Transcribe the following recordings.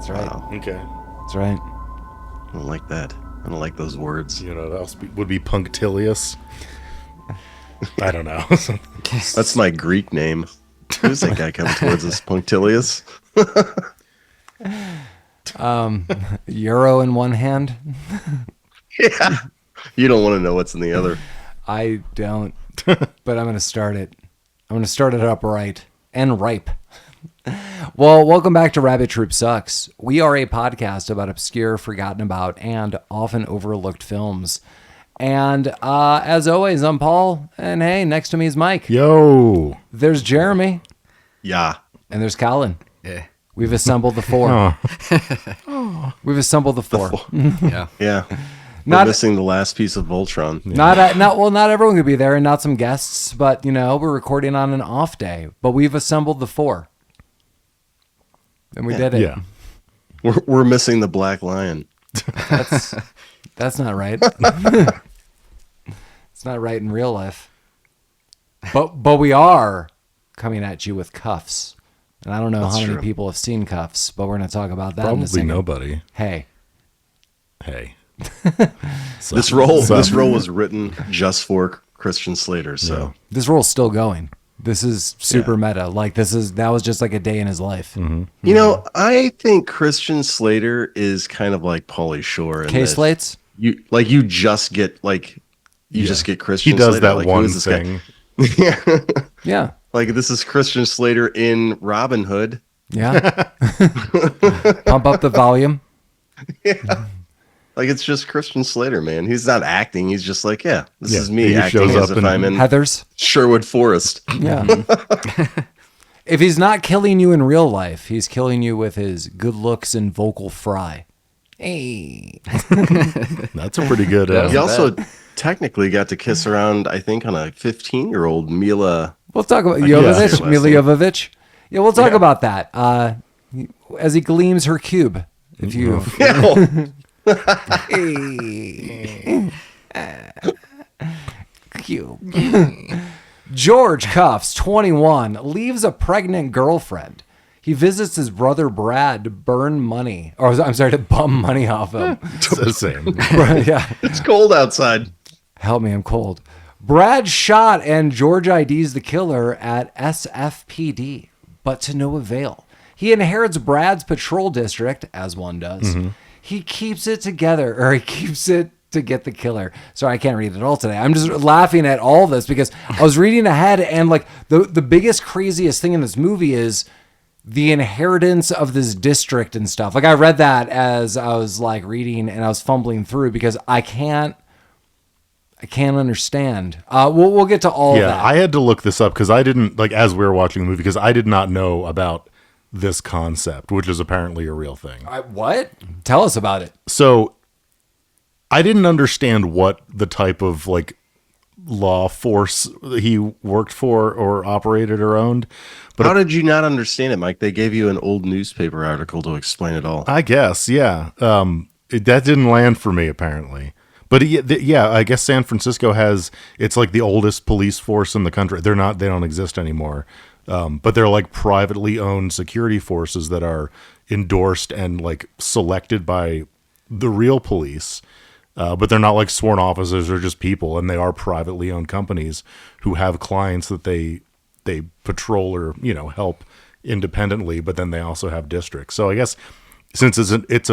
That's right. Wow. Okay. That's right. I don't like that. I don't like those words. You know what else would be punctilious? I don't know. That's my Greek name. Who's that guy coming towards us? Punctilious? Euro in one hand. Yeah. You don't want to know what's in the other. I don't, but I'm going to start it. I'm going to start it up right and ripe. Well, welcome back to Rabbit Troop Sucks. We are a podcast about obscure, forgotten about, and often overlooked films. And as always, I'm Paul, and hey, next to me is Mike. Yo. There's Jeremy, Yeah. and there's Collin. Yeah. We've assembled the four. We've assembled the four. Yeah. Yeah. Not- We're missing the last piece of Voltron. Not everyone could be there, and not some guests, but we're recording on an off day. But we've assembled the four, and we did it. Yeah. We're missing the Black Lion. That's not right. It's not right in real life. But we are coming at you with Kuffs. And I don't know That's how many true. people have seen Kuffs, but we're going to talk about that in a Probably second. nobody. Hey. This role was written just for Christian Slater, so This role's still going. This is super meta. Like that was just like a day in his life. Mm-hmm. you know, I think Christian Slater is kind of like Pauly Shore. in that K-Slates? You just get just get Christian He does Slater. that Like, who one is this guy? thing. Yeah. Yeah. Like this is Christian Slater in Robin Hood. Yeah. Pump up the volume. Yeah. Like it's just Christian Slater, man. He's not acting. He's just like, this Yeah, is me he acting shows as up if in I'm in Heathers. Sherwood Forest. Yeah. If he's not killing you in real life, he's killing you with his good looks and vocal fry. Hey. That's a pretty good. He also technically got to kiss around, I think, on a 15-year-old Milla. We'll talk about Yeah. Jovovich, Yeah. Milla Jovovich. Yeah, we'll talk Yeah. about that. As he gleams her cube. If you cube. George Kuffs, 21, leaves a pregnant girlfriend. He visits his brother Brad to bum money off him. It's the same. Yeah. It's cold outside. Help me, I'm cold. Brad shot and George IDs the killer at SFPD, but to no avail. He inherits Brad's patrol district, as one does. He keeps it together, or he keeps it to get the killer. Sorry, I can't read it all today. I'm just laughing at all this because I was reading ahead, and like the biggest, craziest thing in this movie is the inheritance of this district and stuff. Like I read that as I was like reading and I was fumbling through because I can't understand. We'll get to all that. I had to look this up because I didn't, as we were watching the movie, because I did not know about this concept, which is apparently a real thing. What? Tell us about it. So I didn't understand what the type of law force he worked for or operated or owned. But How did you not understand it, Mike? They gave you an old newspaper article to explain it all. I guess, yeah. That didn't land for me, apparently. But I guess San Francisco it's like the oldest police force in the country. They don't exist anymore. But they're like privately owned security forces that are endorsed and selected by the real police. But they're not like sworn officers, they're just people, and they are privately owned companies who have clients that they patrol or help independently, but then they also have districts. So I guess since it's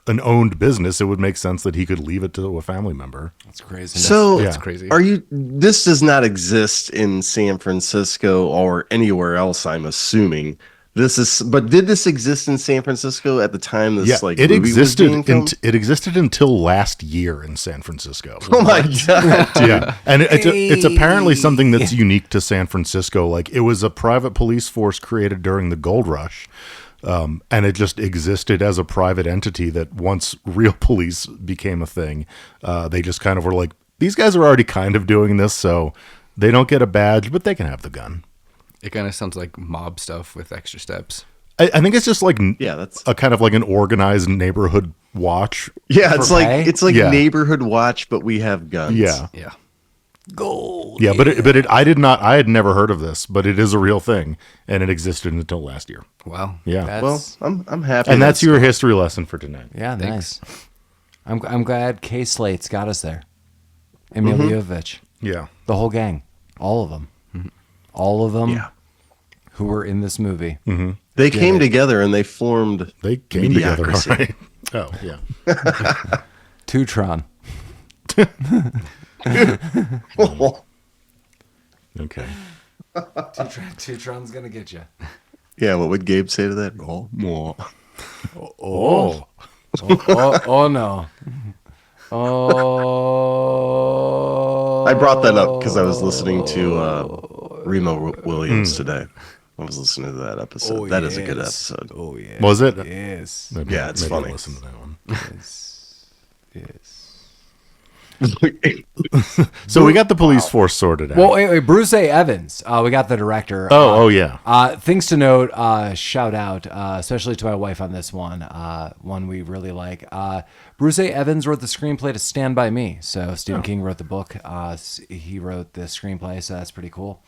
an owned business, it would make sense that he could leave it to a family member. That's crazy. So That's crazy. This does not exist in San Francisco or anywhere else, I'm assuming. But did this exist in San Francisco at the time this it movie existed. was being filmed? It existed until last year in San Francisco. Oh my god! Yeah, and it's apparently something that's unique to San Francisco. It was a private police force created during the gold rush, and it just existed as a private entity that once real police became a thing, they just kind of were like, these guys are already kind of doing this, so they don't get a badge, but they can have the gun. It kind of sounds like mob stuff with extra steps. I think it's just that's a kind of like an organized neighborhood watch. it's pay? like Yeah. Neighborhood Watch, but we have guns. Yeah. Yeah. Gold. Yeah, but I had never heard of this, but it is a real thing, and it existed until last year. Wow. Yeah, Well, I'm happy. and that's your history lesson for tonight. Yeah, Thanks. nice. I'm glad K Slate's got us there. And Milla Jovovich. Yeah, The whole gang. All of them. All of them Yeah. who were in this movie. They came together and they formed. they came together, all Mediocrity. right. Oh yeah, Tutron. okay. Tutron's gonna get you. Yeah, what would Gabe say to that? Oh, more. Oh, Oh no. Oh. I brought that up because I was listening to Remo Williams today. I was listening to that episode. That is a good episode. Oh yeah. was it? Yes. Maybe, Yeah, it's maybe funny. I'll listen to that one. Yes. So we got the police force sorted out. Well, wait, Bruce A. Evans. We got the director. oh yeah. Things to note, shout out, especially to my wife on this one, one we really like. Bruce A. Evans wrote the screenplay to Stand By Me. So Stephen King wrote the book. He wrote the screenplay, so that's pretty cool.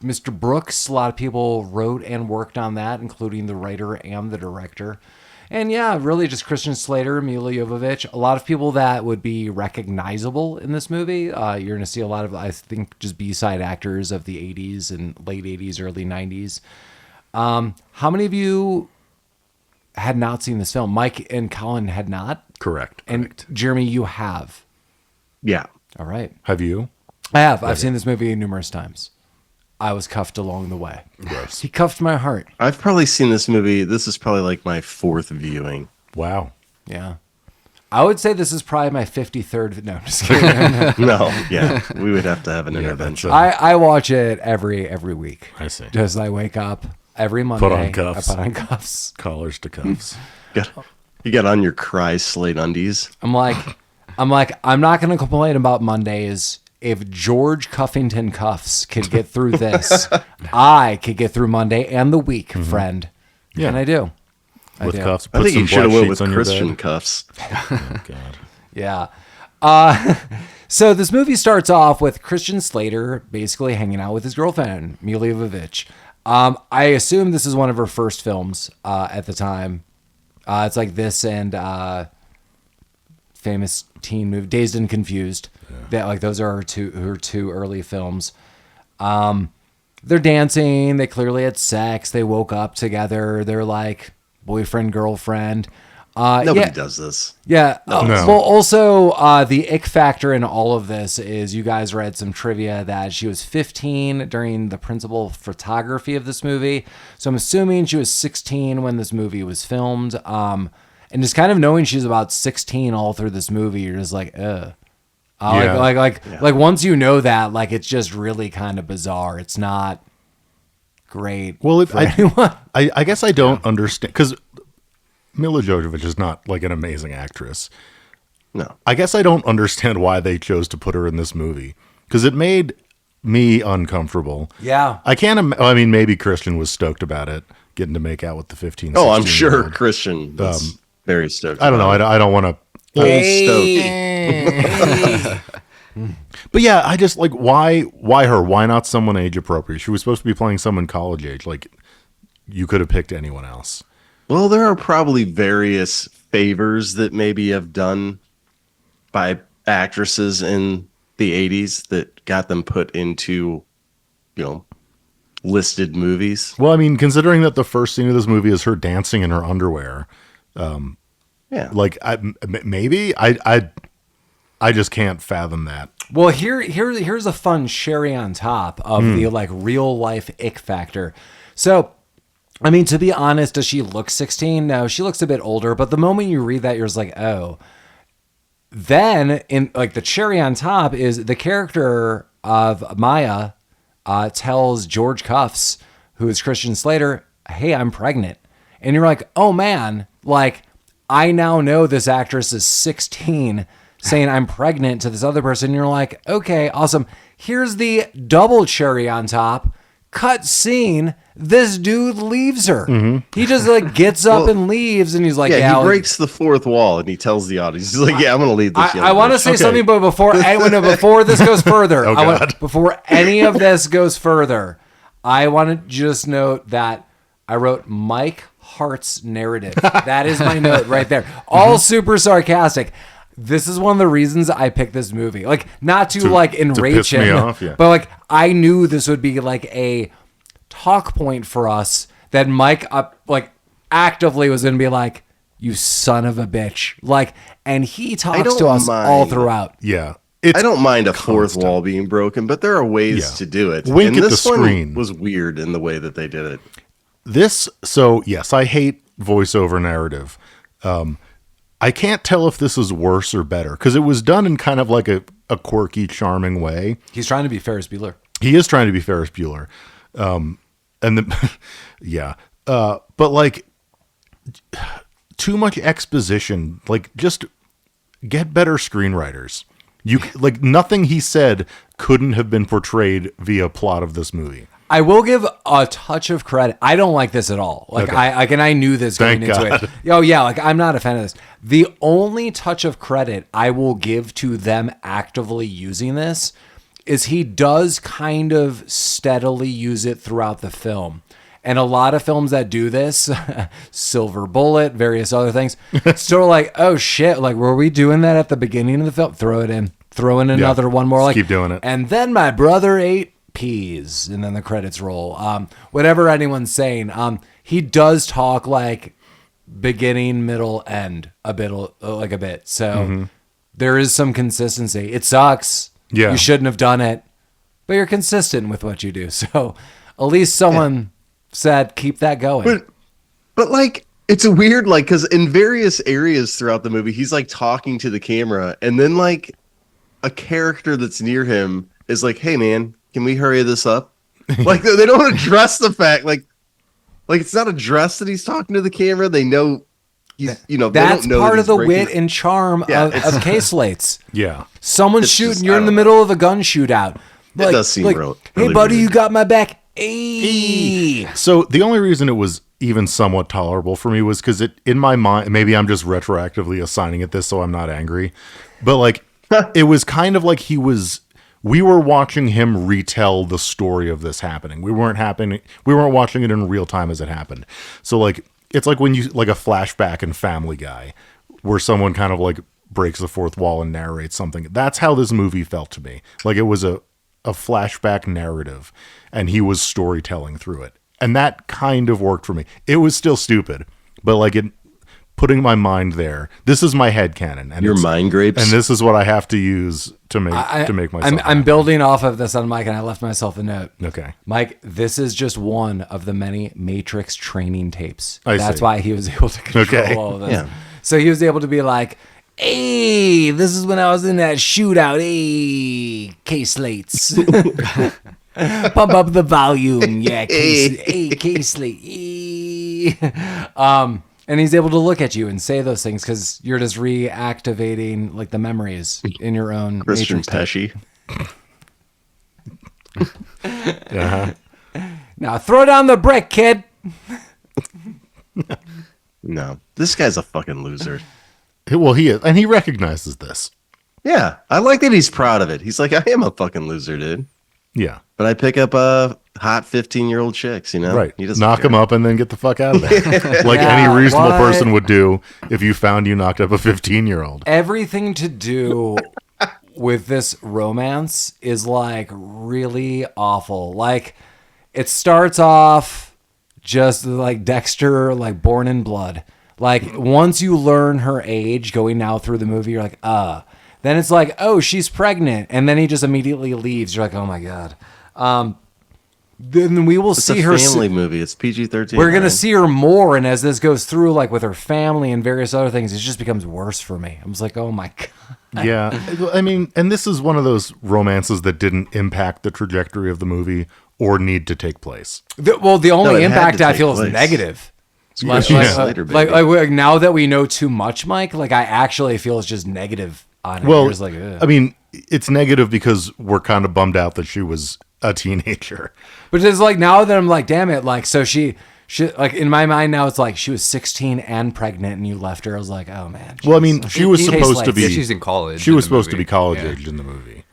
Mr. Brooks, a lot of people wrote and worked on that, including the writer and the director. And yeah, really just Christian Slater, Milla Jovovich, a lot of people that would be recognizable in this movie. You're going to see a lot of, I think, just B-side actors of the 80s and late 80s, early 90s. How many of you had not seen this film? Mike and Collin had not? Correct. And Jeremy, you have. Yeah. All right. Have you? I have. I've seen this movie numerous times. I was cuffed along the way. Gross. He cuffed my heart. I've probably seen this movie. This is probably like my fourth viewing. Wow. Yeah. I would say this is probably my 53rd. No, I'm just kidding. No, yeah. We would have to have an intervention. I watch it every week. I see. Just I wake up every Monday. on cuffs. I put on cuffs. Collars to cuffs. You got on your Cry Slate undies. I'm not going to complain about Mondays. If George Cuffington Cuffs could get through this, I could get through Monday and the week, friend. Yeah. And I do. With do. cuffs. I think you should have went with on your Christian bed. cuffs. Oh, God. Yeah. So this movie starts off with Christian Slater basically hanging out with his girlfriend, Milla Jovovich. I assume this is one of her first films at the time. It's like this and famous teen movie, Dazed and Confused. That those are her two early films. They're dancing. They clearly had sex. They woke up together. They're like boyfriend, girlfriend. Nobody does this. Yeah. No. Well, also, the ick factor in all of this is you guys read some trivia that she was 15 during the principal photography of this movie. So I'm assuming she was 16 when this movie was filmed. And just kind of knowing she's about 16 all through this movie, you're just like, ugh. Yeah. Like once you know that, like, it's just really kind of bizarre. It's not great. Well, for anyone. I guess I don't understand because Milla Jovovich is not like an amazing actress. No. I guess I don't understand why they chose to put her in this movie because it made me uncomfortable. Yeah. I can't. I mean, maybe Christian was stoked about it, getting to make out with the 15. Oh, I'm 16-year-old. sure Christian was very stoked. I don't know. I don't want to. But yeah, I just like why her? Why not someone age appropriate? She was supposed to be playing someone college age. Like you could have picked anyone else. Well, there are probably various favors that maybe have done by actresses in the 80s that got them put into, listed movies. Well, I mean, considering that the first scene of this movie is her dancing in her underwear, Yeah. like I just can't fathom that. Well, here's a fun cherry on top of the like real life ick factor. So, I mean, to be honest, does she look 16? No, she looks a bit older. But the moment you read that, you're just like, oh. Then, in like the cherry on top is the character of Maya tells George Cuffs, who is Christian Slater, "Hey, I'm pregnant," and you're like, oh man, like I now know this actress is 16. Saying I'm pregnant to this other person, and you're like, okay, awesome. Here's the double cherry on top. cut scene, this dude leaves her. He just like gets up and leaves, and he's like, yeah, yeah, he breaks the fourth wall and he tells the audience, he's like, yeah, I'm gonna leave this. I want to say something, but before this goes further, before any of this goes further, I want to just note that I wrote Mike Hart's narrative. That is my note right there. All super sarcastic. This is one of the reasons I picked this movie. Like, not to like enrage him, off, yeah. but like I knew this would be like a talk point for us that Mike like actively was going to be like, you son of a bitch. Like, and he talks to us all throughout. Yeah. I don't mind a fourth wall being broken, but there are ways to do it. Wink and at this the screen. one was weird in the way that they did it. So yes, I hate voiceover narrative. I can't tell if this is worse or better because it was done in kind of like a quirky, charming way. He's trying to be Ferris Bueller. He is trying to be Ferris Bueller. But like too much exposition, like just get better screenwriters. You like nothing he said couldn't have been portrayed via plot of this movie. I will give a touch of credit. I don't like this at all. Like I knew this going into it. Oh yeah, like I'm not a fan of this. The only touch of credit I will give to them actively using this is he does kind of steadily use it throughout the film. And a lot of films that do this, Silver Bullet, various other things, still like, oh shit, like were we doing that at the beginning of the film? Throw it in. Throw in another one more. Like keep doing it. And then my brother ate peas, and then the credits roll. Whatever anyone's saying, he does talk like beginning, middle, end a bit. So there is some consistency. It sucks. Yeah, you shouldn't have done it, but you're consistent with what you do. So at least someone said keep that going. But like it's a weird like because in various areas throughout the movie, he's like talking to the camera, and then like a character that's near him is like, "Hey man, can we hurry this up?" Like they don't address the fact like it's not addressed that he's talking to the camera. They know he's that's they don't know part that of the breaking... wit and charm of K-Slates. Yeah, someone's shooting. You're in the middle of a gun shootout. Like, it does seem really hey buddy, weird. You got my back. Hey. So the only reason it was even somewhat tolerable for me was because it in my mind, maybe I'm just retroactively assigning it this so I'm not angry, but like it was kind of like we were watching him retell the story of this happening. We weren't watching it in real time as it happened. So like it's like when you like a flashback in Family Guy where someone kind of like breaks the fourth wall and narrates something. That's how this movie felt to me. Like it was a flashback narrative and he was storytelling through it. And that kind of worked for me. It was still stupid, but like putting my mind there. This is my headcanon. And your mind grapes. And this is what I have to use to make myself I'm building off of this on Mike, and I left myself a note. Okay. Mike, this is just one of the many Matrix training tapes. I That's see. why he was able to control all of this. Yeah. So he was able to be like, hey, this is when I was in that shootout. Hey, K-Slates. Pump up the volume. Yeah, K-Slate. And he's able to look at you and say those things because you're just reactivating like the memories in your own Christian Matrix Pesci. Now throw down the brick, kid. No, this guy's a fucking loser. Well, he is, and he recognizes this. Yeah, I like that he's proud of it. He's like, I am a fucking loser, dude. Yeah. But I pick up hot 15-year-old chicks, you know? Right. He doesn't knock care. them up and then get the fuck out of there. Like any reasonable person would do if you found you knocked up a 15-year-old. Everything to do with this romance is like really awful. Like it starts off just like Dexter, like born in blood. Like once you learn her age going now through the movie, you're like, Then it's like, oh, she's pregnant. And then he just immediately leaves. You're like, oh my God. Then we will see her. It's a family movie. It's PG-13. We're going to see her more. And as this goes through, like with her family and various other things, it just becomes worse for me. I was like, oh my God. Yeah. I mean, and this is one of those romances that didn't impact the trajectory of the movie or need to take place. The only impact I feel is negative. Like now that we know too much, Mike, like I actually feel it's just negative on it. Well, like, I mean, it's negative because we're kind of bummed out that she was a teenager. But it's like now that I'm like, damn it, like so she like in my mind now it's like she was 16 and pregnant and you left her. I was like, oh man. Well, I mean, she was supposed to be. Yeah, she's in college. She was supposed to be college aged in the movie.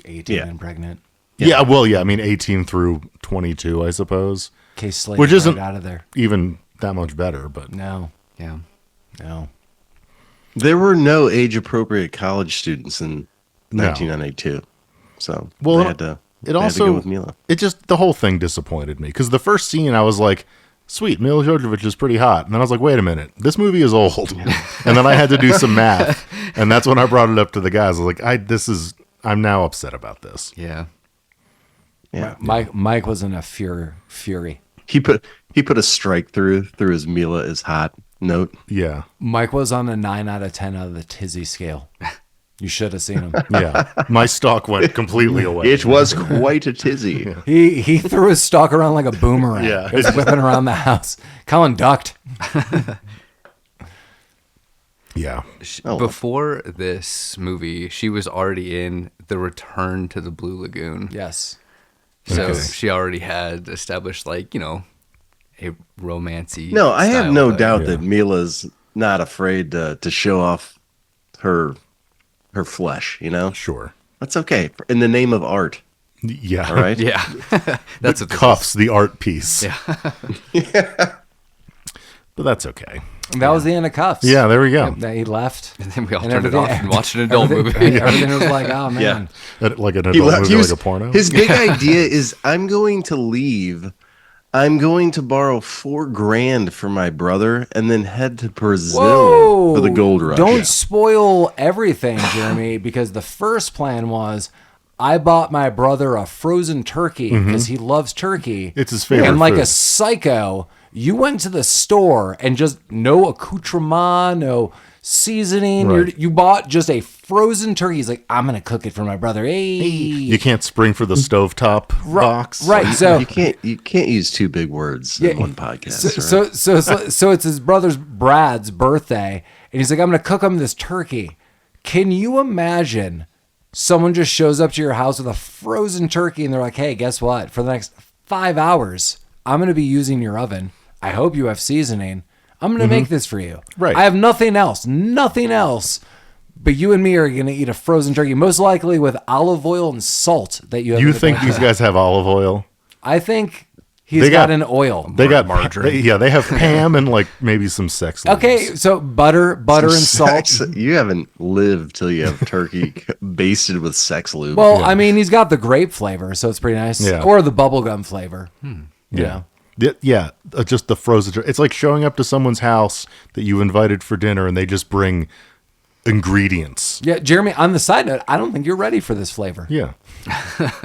18 and pregnant. Yeah. Well, yeah. I mean, 18 through 22, I suppose. Case Slater Which isn't out of there. even that much better, but No. Yeah. No. There were no age-appropriate college students in 1992, so well, they had to also go with Milla. It just the whole thing disappointed me because the first scene I was like, "Sweet, Milla Jovovich is pretty hot," and then I was like, "Wait a minute, this movie is old," and then I had to do some math, and that's when I brought it up to the guys. I was like, I'm now upset about this." Yeah. Yeah, Mike was in a fury. he put a strike through his Milla is hot note. Yeah. Mike was on a 9 out of 10 out of the tizzy scale. You should have seen him. Yeah. My stock went completely away. It was quite a tizzy. He threw his stalk around like a boomerang. Yeah. It was whipping around the house. Collin ducked. Yeah. Before this movie, she was already in The Return to the Blue Lagoon. Yes. So Okay. she already had established, like, a romancy. No, I have style no that- doubt that Mila's not afraid to show off her flesh. Sure. That's okay in the name of art. Yeah. All right. Yeah. That's what this Cuffs, the art piece. Yeah. But that's okay. And that was the end of Cuffs. Yeah, there we go. That he left. And then we all And turned it everything- off and watched an adult movie. Everything was like, oh man. Like an He adult left- movie, he was- like a porno. His big idea is, I'm going to leave. I'm going to borrow $4,000 from my brother and then head to Brazil Whoa! for the gold rush. Don't spoil everything, Jeremy, because the first plan was I bought my brother a frozen turkey because he loves turkey. It's his favorite And like a food. psycho, you went to the store and just no accoutrement, no seasoning. Right. You bought just a frozen turkey. He's like, I'm going to cook it for my brother. Hey. You can't spring for the stovetop box. Right. So You can't use two big words in one podcast. So it's his brother's Brad's birthday, and he's like, I'm gonna cook him this turkey. Can you imagine someone just shows up to your house with a frozen turkey and they're like, hey, guess what? For the next 5 hours, I'm gonna be using your oven. I hope you have seasoning. I'm gonna make this for you. Right. I have nothing else. But you and me are gonna eat a frozen turkey, most likely with olive oil and salt that you have. You in the think back. these guys have olive oil? I think he's They got got- an oil. They got margarine. They have Pam and like maybe some sex lubes. Okay, so butter and salt. You haven't lived till you have turkey basted with sex lube. Well, I mean, he's got the grape flavor, so it's pretty nice. Yeah. Or the bubblegum flavor. You know? Just the frozen. It's like showing up to someone's house that you invited for dinner, and they just bring ingredients. Yeah, Jeremy, on the side note, I don't think you're ready for this flavor. Yeah,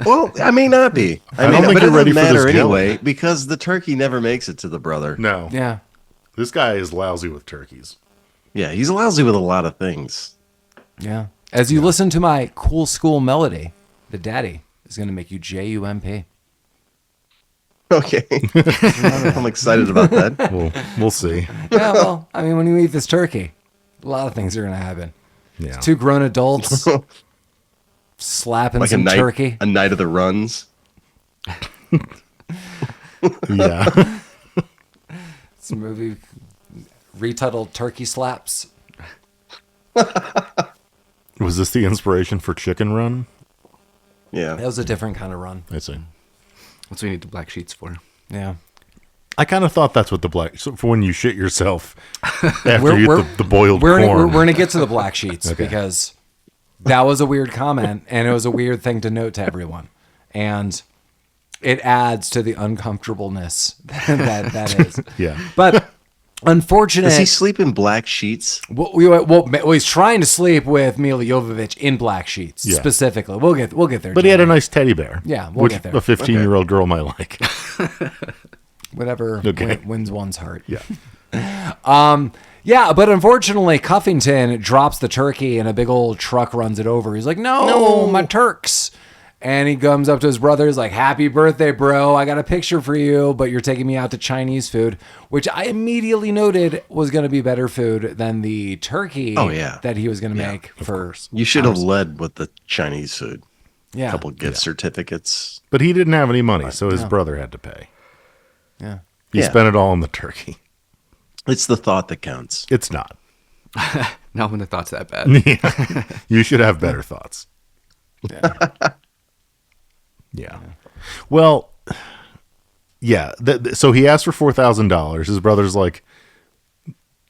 Well, I may not be. I don't think but you're it ready doesn't for this matter jelly. anyway because the turkey never makes it to the brother. no, Yeah. this guy is lousy with turkeys. Yeah, he's lousy with a lot of things. Yeah. As you listen to my cool school melody, the daddy is going to make you JUMP. Okay, I'm excited about that. We'll see. Yeah, well, I mean, when you eat this turkey, a lot of things are going to happen. Yeah, Two grown adults slapping Like some turkey. a night of the runs. yeah. It's a movie retitled Turkey Slaps. Was this the inspiration for Chicken Run? Yeah, That was a different kind of run. I see. That's what we need the black sheets for. Yeah. I kind of thought that's what the black so for when you shit yourself after We're- you we're- eat the boiled We're corn. going to get to the black sheets Okay. because that was a weird comment and it was a weird thing to note to everyone. And it adds to the uncomfortableness that is. Yeah. But unfortunate. does he sleep in black sheets? Well, he's trying to sleep with Milla Jovovich in black sheets Yeah. specifically. We'll get there. But he had a Jeremy. nice teddy bear. Yeah, we'll which get there. a 15-year-old girl might like. Whatever Okay. wins one's heart. Yeah. Yeah, but unfortunately, Cuffington drops the turkey and a big old truck runs it over. He's like, no, my Turks. And he comes up to his brother. He's like, happy birthday, bro. I got a picture for you, but you're taking me out to Chinese food, which I immediately noted was going to be better food than the turkey Oh, yeah. that he was going to make for. You should have led with the Chinese food. Yeah. A couple gift certificates. But he didn't have any money, so his brother had to pay. Yeah. He spent it all on the turkey. It's the thought that counts. It's not. Not when the thought's that bad. Yeah. You should have better thoughts. Yeah. Well, yeah. So he asked for $4,000. His brother's like,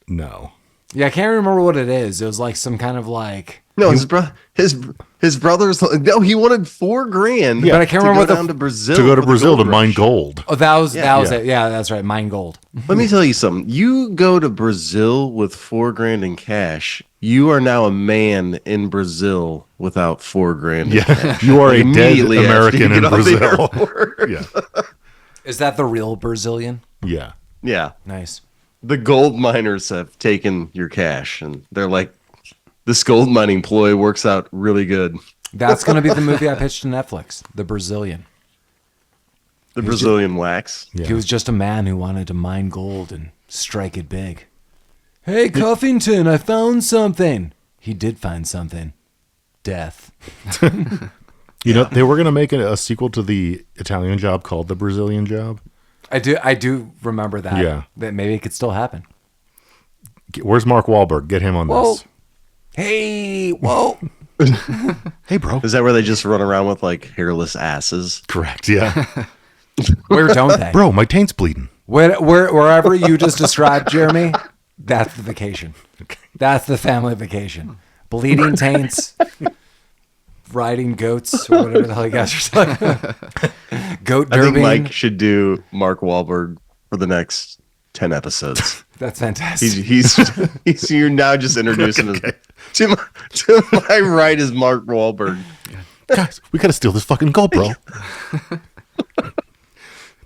no. Yeah, I can't remember what it is. It was like some kind of like... No, his brother's no. He wanted $4,000. Yeah, but I can't remember what down to Brazil To go to for the Brazil to gold mine rush. gold. Oh, that was Yeah. it. Yeah, that's right. Mine gold. Let me tell you something. You go to Brazil with $4,000 in cash. You are now a man in Brazil without $4,000 in Yeah. cash. You are a dead Immediately after American you in get off the Brazil. airport. Yeah. Is that the real Brazilian? Yeah. Yeah. Nice. The gold miners have taken your cash, and they're like, this gold mining ploy works out really good. That's going to be the movie I pitched to Netflix, The Brazilian. The Brazilian wax. Yeah. He was just a man who wanted to mine gold and strike it big. Hey, Cuffington, I found something. He did find something. Death. You know, they were going to make a sequel to the Italian Job called The Brazilian Job. I do remember that. Yeah. That maybe it could still happen. Where's Mark Wahlberg? Get him on Whoa. this. Hey, whoa. Hey, bro. Is that where they just run around with like hairless asses? Correct. Yeah. Where don't they? Bro, my taint's bleeding. Wherever you just described, Jeremy, that's the vacation. That's the family vacation. Bleeding taints, riding goats, or whatever the hell you guys are talking. Goat I think derby. Mike should do Mark Wahlberg for the next 10 episodes. That's fantastic. He's you're now just introducing us to my right is Mark Wahlberg. Guys, we got to steal this fucking gold, bro.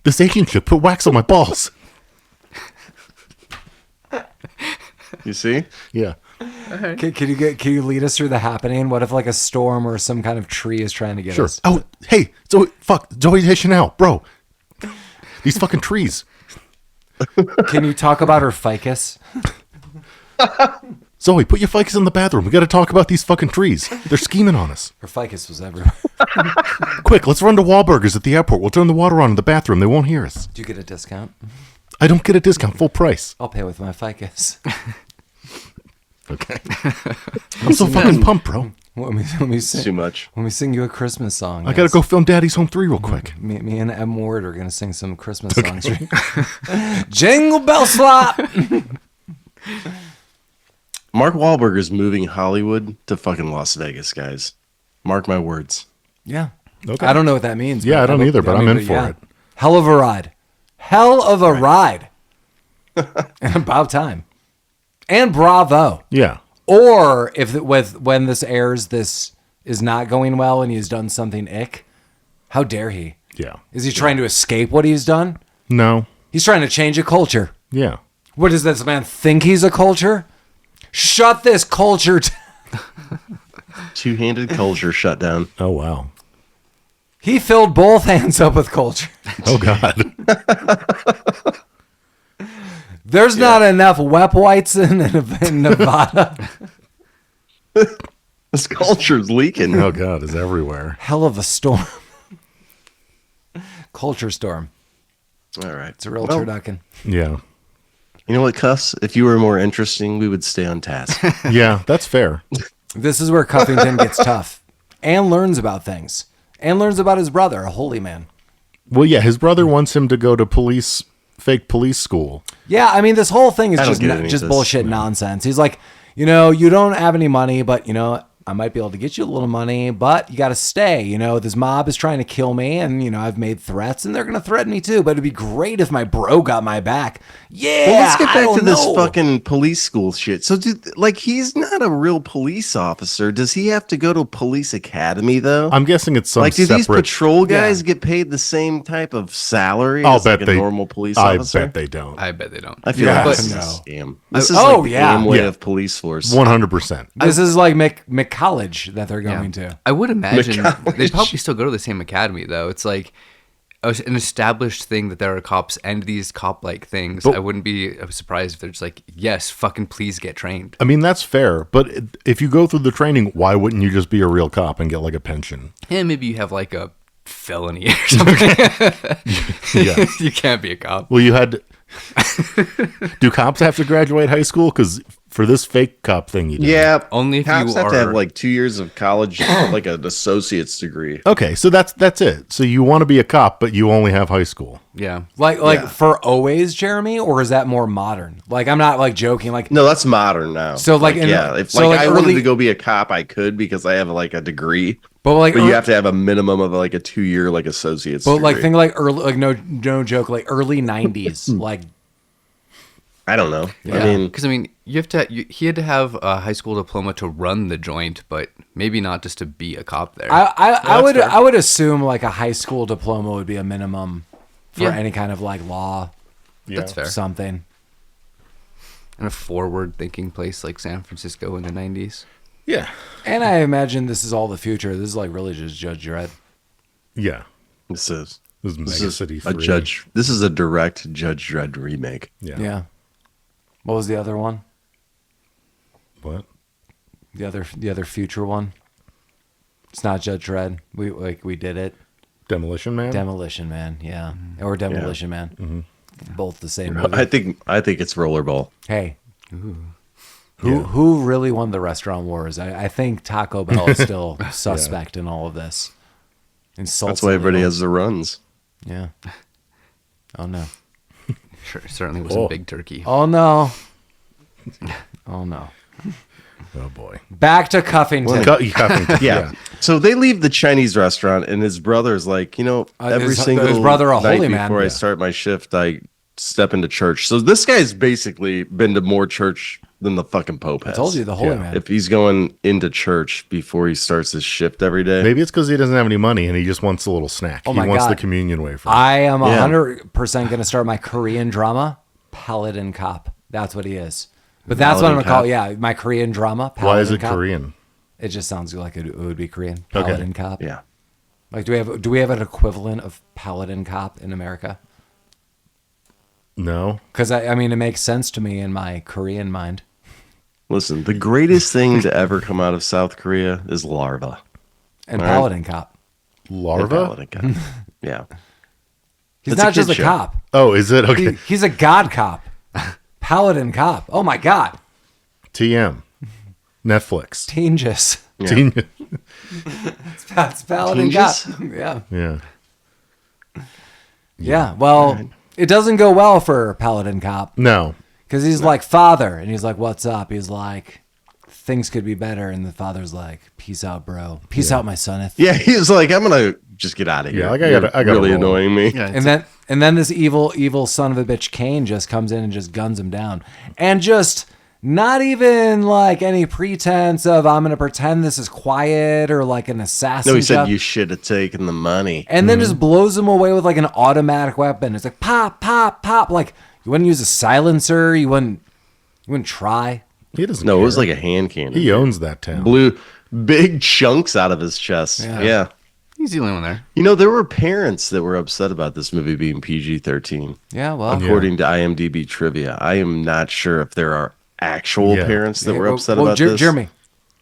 This Asian shit put wax on my balls. You see? Yeah. Can you lead us through the happening? What if like a storm or some kind of tree is trying to get Sure. us? Oh, hey, Zoe Deschanel, bro. These fucking trees. Can you talk about her ficus? Zoe, put your ficus in the bathroom. We got to talk about these fucking trees. They're scheming on us. Her ficus was everywhere. Quick, let's run to Wahlburgers at the airport. We'll turn the water on in the bathroom. They won't hear us. Do you get a discount? I don't get a discount, full price. I'll pay with my ficus. Okay. I'm so fucking pumped, bro. When we sing, Too much. When we sing you a Christmas song, I got to go film Daddy's Home 3 real quick. Me and M Ward are gonna sing some Christmas songs. Jingle bell slop. Mark Wahlberg is moving Hollywood to fucking Las Vegas, guys. Mark my words. Yeah. Okay. I don't know what that means. Yeah, I don't either, but I'm in for it. Hell of a ride. Hell of a ride. And about time. And bravo. Yeah. Or if when this airs, this is not going well and he's done something ick, how dare he? Yeah. Is he trying to escape what he's done? No. He's trying to change a culture. Yeah. What does this man think he's a culture? Shut this culture Two-handed culture shutdown. Oh, wow. He filled both hands up with culture. Oh, God. There's not enough wep whites in Nevada. This culture's leaking. Oh, God, it's everywhere. Hell of a storm. Culture storm. All right. It's a real Well, turducken. Yeah. You know what, Cuffs? If you were more interesting, we would stay on task. Yeah, that's fair. This is where Cuffington gets tough and learns about things and learns about his brother, a holy man. Well, yeah, his brother wants him to go to fake police school. Yeah, I mean, this whole thing is I don't get any of just this. bullshit nonsense. He's like, you don't have any money, but, I might be able to get you a little money, but you got to stay. This mob is trying to kill me, and, I've made threats, and they're going to threaten me too, but it'd be great if my bro got my back. Yeah, Well, let's get I back don't to this know. fucking police school shit. So, he's not a real police officer. Does he have to go to police academy, though? I'm guessing it's some like, do these separate... patrol guys get paid the same type of salary I'll as bet like they... a normal police I officer? bet they don't. I bet they don't. I feel Yeah, like this is no. a scam. This is Oh, like the yeah. Amway Yeah. of police force. 100%. This is like McCollege that they're going to. I would imagine McCollege. they probably still go to the same academy though. It's like an established thing that there are cops and these cop-like things, I wouldn't be surprised if they're just like, yes, fucking please get trained. I mean, that's fair, but if you go through the training, why wouldn't you just be a real cop and get like a pension? And maybe you have like a felony or something. Yeah. You can't be a cop. Well, you had. Do cops have to graduate high school? Because for this fake cop thing, you do. Yeah, Only if cops you have to have are- like 2 years of college, like an associate's degree. Okay, so that's it. So you want to be a cop, but you only have high school. Yeah. Like Yeah. for always, Jeremy, or is that more modern? Like, I'm not like joking. Like, No, that's modern now. So, like, in- yeah, if so, like, like, I early- wanted to go be a cop, I could because I have like a degree. but like, But you have to have a minimum of like a 2 year like associate's. but like, degree. think like early, like no joke, like early '90s, like I don't know. Yeah. I mean, Because, I mean, he had to have a high school diploma to run the joint, but maybe not just to be a cop there. I would assume like a high school diploma would be a minimum for Yeah. any kind of like law, That's fair. something. In a forward-thinking place like San Francisco in the 90s. Yeah. And I imagine this is all the future. This is like really just Judge Dredd. Yeah. this is This is Mega City a 3. judge. This is a direct Judge Dredd remake. Yeah. Yeah. What was the other one? What? The other future one? It's not Judge Dredd. We did it. Demolition Man? Demolition Man, yeah. Or Demolition Man. Both the same movie. I think it's Rollerball. Hey. Who really won the restaurant wars? I think Taco Bell is still suspect in all of this. Insults That's why everybody illegal. has the runs. Yeah. Oh no. Sure, certainly wasn't Oh. Big Turkey. Oh no. Oh no. Oh, boy. Back to Cuffington. Yeah. So they leave the Chinese restaurant, and his brother's like, every his single brother, a night holy man. before I Yeah. start my shift, I step into church. So this guy's basically been to more church than the fucking Pope has. I told you, the holy Yeah. man. If he's going into church before he starts his shift every day. Maybe it's because he doesn't have any money and he just wants a little snack. Oh He my wants the God. communion wafer. I am Yeah. 100% going to start my Korean drama, Paladin Cop. That's what he is. But that's what I'm going Paladin to call Cop? it. Yeah, my Korean drama, Paladin Why is it Cop. Korean? It just sounds like it would be Korean. Okay. Paladin Cop. Yeah. Like, do we have an equivalent of Paladin Cop in America? No. Because I mean, it makes sense to me in my Korean mind. Listen, the greatest thing to ever come out of South Korea is larva. And All right. Paladin Cop. Larva? Paladin Cop. Yeah. He's It's a not just kid a show. cop. Oh, is it? Okay. He's a god cop. Paladin Cop. Oh my God. TM. Netflix. Teengus. Yeah. Teen- That's Paladin Teengus? Cop. Yeah. yeah. Yeah. Well, it doesn't go well for Paladin Cop. No. Because he's like, father. And he's like, what's up? He's like, things could be better. And the father's like, peace out, bro. Peace out, my son. Yeah, he's like, I'm gonna just get out of here. Yeah, like, I You're gotta really roll. annoying me. Yeah, And then this evil son of a bitch Kane just comes in and just guns him down. And just not even like any pretense of I'm gonna pretend this is quiet or like an assassin. No, he said job. you should have taken the money. And then just blows him away with like an automatic weapon. It's like pop, pop, pop. Like you wouldn't use a silencer. You wouldn't try. He doesn't No, care. it was like a hand cannon. He owns that town. Blew big chunks out of his chest. Yeah. Yeah. he's the only one there. There were parents that were upset about this movie being PG-13. Yeah, well, According to IMDb trivia. I am not sure if there are actual Yeah. parents that were well, upset well, about this. Jeremy,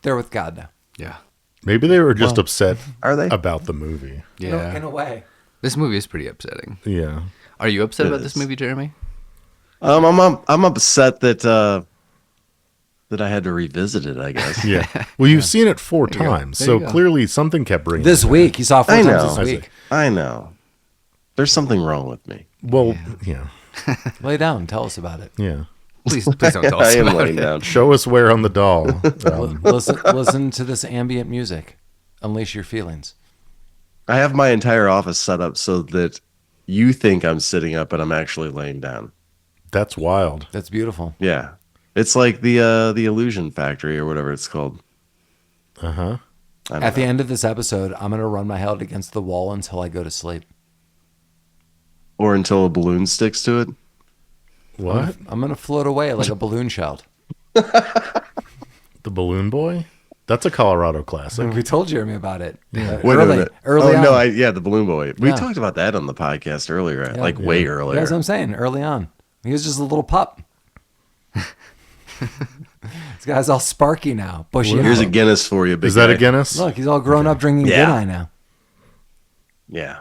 they're with God now. Yeah. Maybe they were just upset Are they? about the movie. Yeah. In a way. This movie is pretty upsetting. Yeah. Are you upset It about this is. movie, Jeremy? I'm upset that I had to revisit it, I guess. Yeah. Well, you've seen it 4 There you go. times, There so you go. clearly something kept bringing This it back. week, he saw 4 I times know. this week. I know. There's something wrong with me. Well, yeah. Lay down, tell us about it. Yeah. Please don't tell us I am about laying it. down. Show us where on the doll. Listen to this ambient music. Unleash your feelings. I have my entire office set up so that you think I'm sitting up, but I'm actually laying down. That's wild. That's beautiful. Yeah. It's like the Illusion Factory or whatever it's called. Uh-huh. I don't At the know. end of this episode, I'm going to run my head against the wall until I go to sleep. Or until a balloon sticks to it. What? I'm going to float away like a balloon child. The balloon boy? That's a Colorado classic. We told Jeremy about it. Wait a Early minute. on. The Balloon Boy. We Yeah. talked about that on the podcast earlier, way earlier. That's what I'm saying. Early on, he was just a little pup. This guy's all sparky now. Bushy. Here's a out. Guinness for you. Big Is that guy. a Guinness? Look, he's all grown up drinking Yeah. Guinness now. Yeah.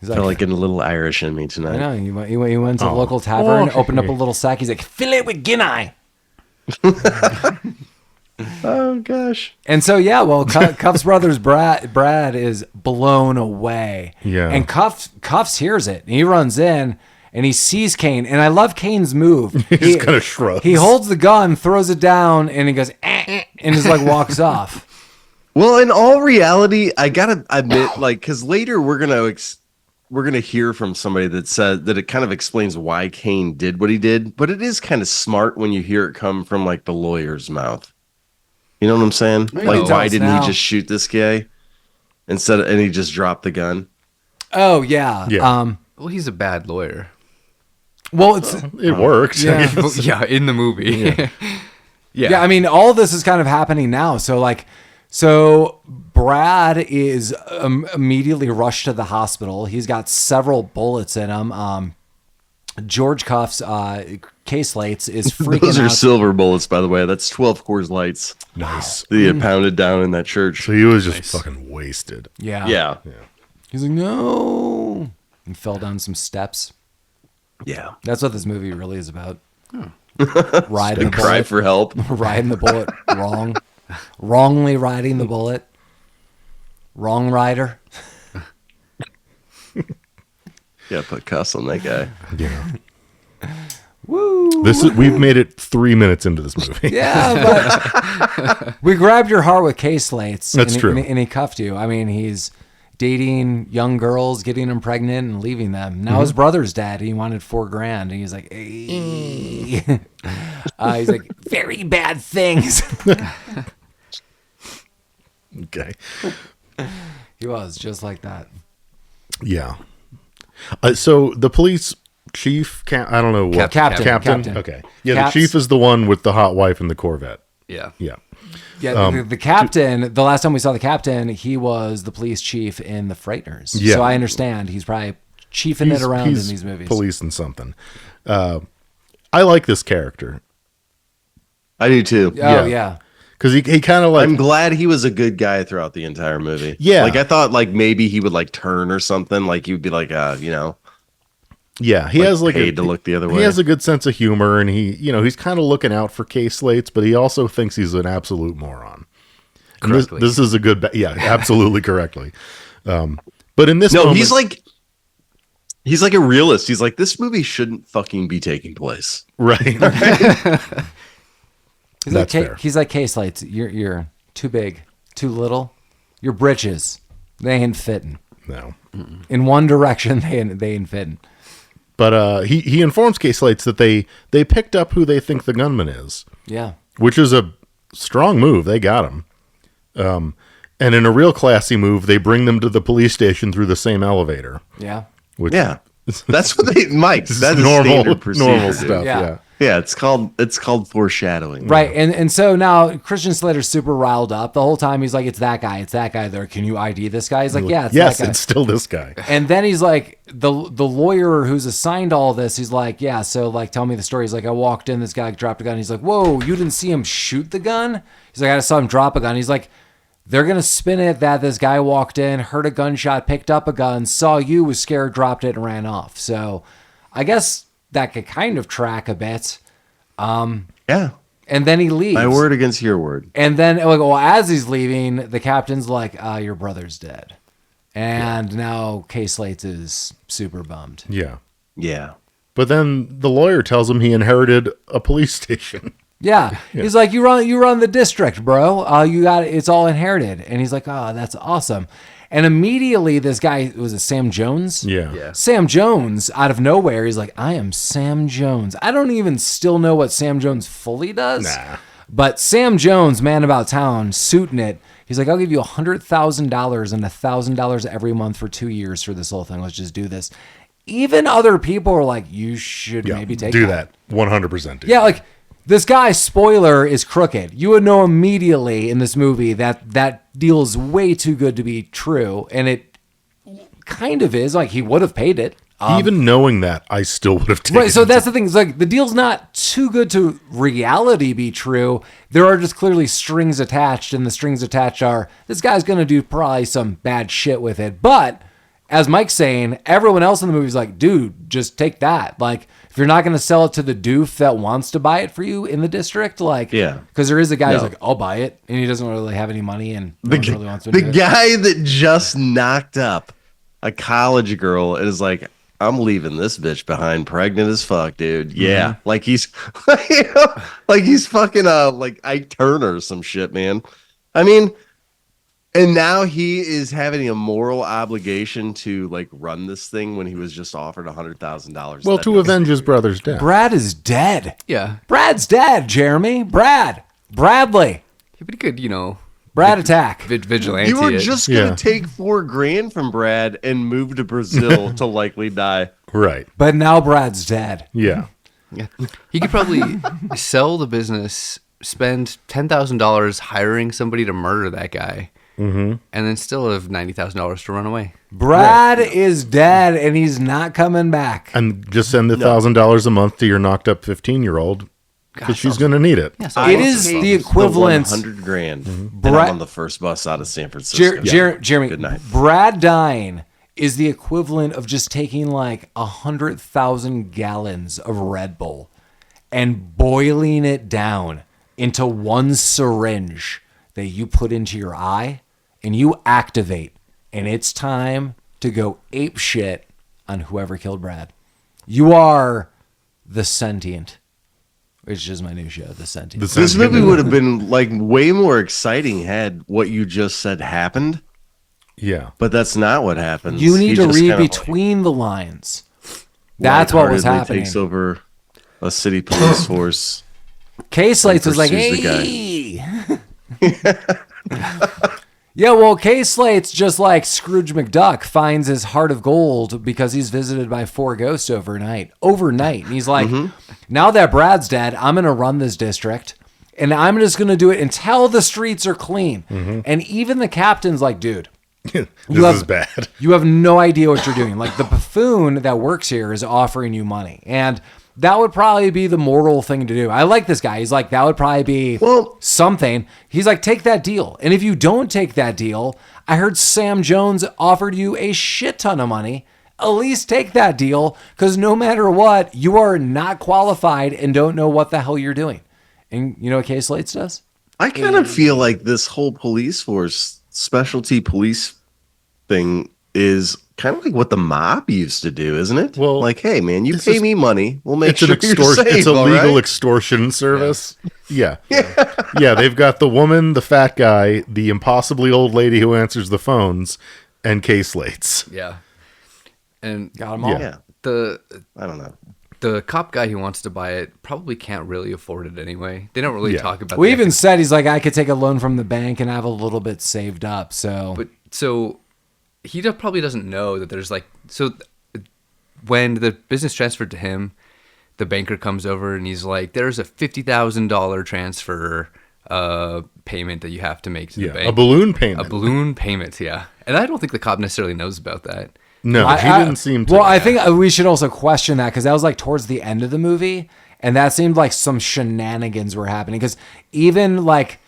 He's I feel like getting a little Irish in me I tonight. know. He went to the local tavern, Okay. opened up a little sack. He's like, fill it with Guinness. Oh gosh. And so Kuffs brothers Brad is blown away. Yeah. And Kuffs hears it. And he runs in and he sees Kane. And I love Kane's move. He just kind of shrugs. He holds the gun, throws it down, and he goes and just like walks off. Well, in all reality, I gotta admit, because later we're gonna hear from somebody that said that it kind of explains why Kane did what he did, but it is kind of smart when you hear it come from like the lawyer's mouth. You know what I'm saying? Like, why didn't he just shoot this guy and he just dropped the gun? Oh yeah. Yeah. Well, he's a bad lawyer. Well, it's It works. Yeah. Yeah, in the movie. yeah. I mean, all this is kind of happening now. So Brad is immediately rushed to the hospital. He's got several bullets in him. George Kuffs, K-Slates is freaking Those are out. silver bullets, by the way. That's 12 Coors Lights. Nice. That he pounded down in that church. So he was just fucking wasted. Yeah. Yeah. He's like, no. And fell down some steps. Yeah. That's what this movie really is about. Riding the And cry bullet. for help. Riding the bullet wrong. Wrongly riding the bullet. Wrong rider. Yeah, put cuss on that guy. Yeah. Woo. We've made it 3 minutes into this movie. Yeah, but we grabbed your heart with K-Slates. That's true. And he cuffed you. I mean, he's dating young girls, getting them pregnant and leaving them. Now his brother's dead. He wanted $4,000. And he's like, hey. He's like, very bad things. Okay. He was just like that. Yeah. So the police chief, I don't know what. Captain. Okay. Yeah, Caps. the chief is the one with the hot wife and the Corvette. Yeah. Yeah. Yeah, the captain, the last time we saw the captain, he was the police chief in the Frighteners. Yeah. So I understand he's probably chiefing it around in these movies. Policing something. I like this character. I do too. Oh, yeah. Because he kind of like. I'm glad he was a good guy throughout the entire movie. Yeah. Like I thought like maybe he would like turn or something. Like he would be like, Yeah, he has like paid to look the other way. He has a good sense of humor, and he's kind of looking out for K-Slates, but he also thinks he's an absolute moron. And Correctly. This is a good, absolutely correctly. But in this, No, moment, he's like a realist. He's like, this movie shouldn't fucking be taking place. right. He's That's like fair. He's like K-Slates. You're too big, too little. Your britches, they ain't fitting. No, In one direction, they ain't fitting. but he informs K-Slates that they picked up who they think the gunman is, Yeah. which is a strong move. They got him. And in a real classy move, they bring them to the police station through the same elevator. Yeah. Which Yeah. That's what they Mike. is That's normal standard procedure. normal dude. stuff. Yeah. Yeah. Yeah, it's called foreshadowing. Right. And so now Christian Slater's super riled up. The whole time he's like, it's that guy there. Can you ID this guy? He's like, yeah, it's Yes, that guy. it's still this guy. And then he's like, the lawyer who's assigned all this, he's like, yeah, so like, tell me the story. He's like, I walked in, this guy dropped a gun. He's like, whoa, you didn't see him shoot the gun? He's like, I just saw him drop a gun. He's like, they're going to spin it that this guy walked in, heard a gunshot, picked up a gun, saw you, was scared, dropped it, and ran off. So I guess that could kind of track a bit. Yeah. And then he leaves. My word against your word. And then, like, well, as he's leaving, the captain's like, your brother's dead. And now K-Slates is super bummed. Yeah. Yeah. But then the lawyer tells him he inherited a police station. Yeah. He's like, you run the district, bro. You got it. It's all inherited. And he's like, oh, that's awesome. And immediately this guy, was it Sam Jones? Yeah. Sam Jones, out of nowhere, he's like, I am Sam Jones. I don't even still know what Sam Jones fully does. Nah. But Sam Jones, man about town, suiting it. He's like, I'll give you $100,000 and $1,000 every month for 2 years for this whole thing. Let's just do this. Even other people are like, you should maybe take do that. 100% do. Yeah, like This guy, spoiler, is crooked. You would know immediately in this movie that deal is way too good to be true, and it kind of is. Like, he would have paid it. Even knowing that, I still would have taken Right, so it. that's the thing. It's like the deal's not too good to reality be true. There are just clearly strings attached, and the strings attached are this guy's going to do probably some bad shit with it. But as Mike's saying, everyone else in the movie is like, dude, just take that. Like, if you're not going to sell it to the doof that wants to buy it for you in the district, like, because there is a guy who's like, I'll buy it, and he doesn't really have any money, and no one really wants to do it. The guy that just knocked up a college girl and is like, I'm leaving this bitch behind, pregnant as fuck, dude. Yeah, like he's like he's fucking like Ike Turner or some shit, man. I mean, and now he is having a moral obligation to like run this thing when he was just offered $100,000. Well, to avenge his brother's death. Brad is dead. Yeah. Brad's dead, Jeremy. Bradley. But he could, Brad attack. vigilante. You were it. just gonna take $4,000 from Brad and move to Brazil to likely die. Right. But now Brad's dead. Yeah. Yeah. He could probably sell the business, spend $10,000 hiring somebody to murder that guy, and then still have $90,000 to run away. Brad is dead, and he's not coming back. And just send $1,000 a month to your knocked up 15-year-old because she's going to need it. Yeah, so It is the equivalent. $100,000. And Brad- I'm on the first bus out of San Francisco. Jeremy, Good night. Brad dying is the equivalent of just taking like 100,000 gallons of Red Bull and boiling it down into one syringe that you put into your eye and you activate, and it's time to go ape shit on whoever killed Brad. You are the Sentient, which is my new show, The Sentient. This movie would have been like way more exciting had what you just said happened, Yeah. but that's not what happens. You need He to just read kind of, between the lines. That's what was lightheartedly happening. Takes over a city police force. K Slates was like, pursues hey. Yeah, well, K Slate's just like Scrooge McDuck finds his heart of gold because he's visited by 4 ghosts overnight. And he's like, now that Brad's dead, I'm going to run this district. And I'm just going to do it until the streets are clean. And even the captain's like, dude, This is bad. you have no idea what you're doing. Like, the buffoon that works here is offering you money. And that would probably be the moral thing to do. I like this guy. He's like, that would probably be something. He's like, take that deal. And if you don't take that deal, I heard Sam Jones offered you a shit ton of money. At least take that deal, because no matter what, you are not qualified and don't know what the hell you're doing. And you know what K Slates does? I kind of feel like this whole police force, specialty police thing is kind of like what the mob used to do, isn't it? Well, like, hey, man, you pay me money, we'll make It's sure an you're extortion. safe, It's a all legal right? extortion service. Yeah. Yeah. They've got the woman, the fat guy, the impossibly old lady who answers the phones, and K Slates. Yeah. And Got them all. Yeah, I don't know. the cop guy who wants to buy it probably can't really afford it anyway. They don't really talk about We the even said, he's like, I could take a loan from the bank and have a little bit saved up. So, But so he probably doesn't know that there's like, when the business transferred to him, the banker comes over and he's like, there's a $50,000 transfer payment that you have to make to the bank. A balloon payment. A balloon payment, yeah. And I don't think the cop necessarily knows about that. No, he didn't seem to. Well, I think we should also question that, because that was like towards the end of the movie, and that seemed like some shenanigans were happening. Because even like,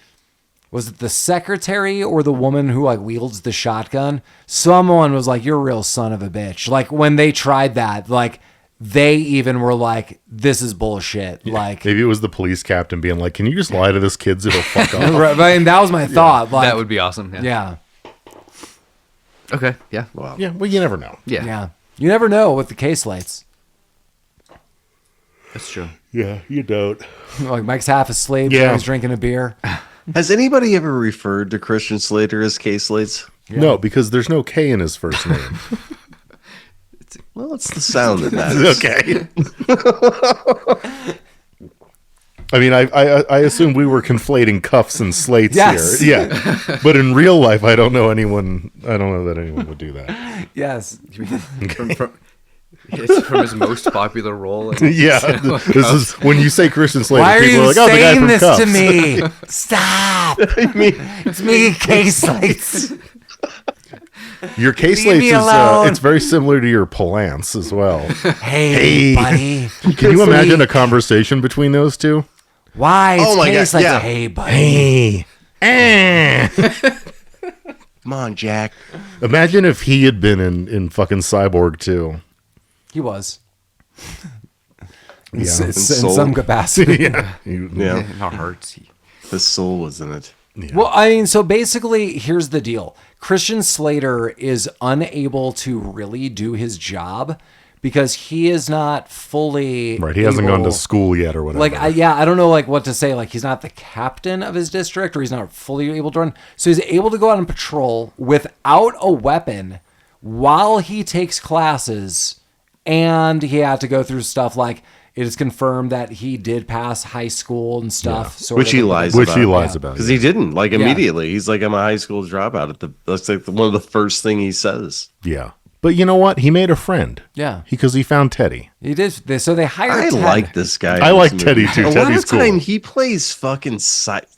was it the secretary or the woman who like wields the shotgun? Someone was like, "You're a real son of a bitch." Like when they tried that, like they even were like, "This is bullshit." Yeah. Like Maybe it was the police captain being like, "Can you just lie to this kid so he'll fuck off?" right, I mean, that was my thought. Like, That would be awesome. Yeah. yeah. Okay. Yeah. Wow. Yeah, well, you never know. Yeah. Yeah. You never know with the case lights. That's true. Yeah, you don't. Like Mike's half asleep. Yeah. He's drinking a beer. Has anybody ever referred to Christian Slater as K Slates? No, because there's no K in his first name. Well, it's the sound that matters. Okay. I mean, I assume we were conflating Kuffs and Slates Yes. here. Yeah. But in real life, I don't know that anyone would do that. Yes. It's from his most popular role. Yeah, this is when you say Christian Slater, Why are people are you like, "Oh, the guy saying from this Cuffs." to me? Stop! It's me, K-Slates. Your K Leave slates me is alone. it's very similar to your Palance as well. Hey, buddy. Can you imagine a conversation between those two? Why? It's Oh my God, K-Slates. yeah. Hey, buddy. Hey, Come on, Jack. imagine if he had been in fucking Cyborg 2. He was. Yeah. In Soul. some capacity. Yeah, Yeah, In our hearts. his soul was in it. Well, I mean, so basically, here's the deal. Christian Slater is unable to really do his job because he is not fully right. He hasn't gone to able- school yet or whatever. Like, I don't know, like, what to say. Like, he's not the captain of his district, or he's not fully able to run. So he's able to go out on patrol without a weapon while he takes classes, and he had to go through stuff like it is confirmed that he did pass high school and stuff. Sort Which of he like- lies which about. he lies about. Because he didn't, like, immediately. He's like, I'm a high school dropout. That's like one of the first thing he says. Yeah, but you know what? He made a friend. Yeah. Because he found Teddy. He did. So they hired I Ted. like this guy. I in like this Teddy, movie. too. A lot Teddy's of time cool. he plays fucking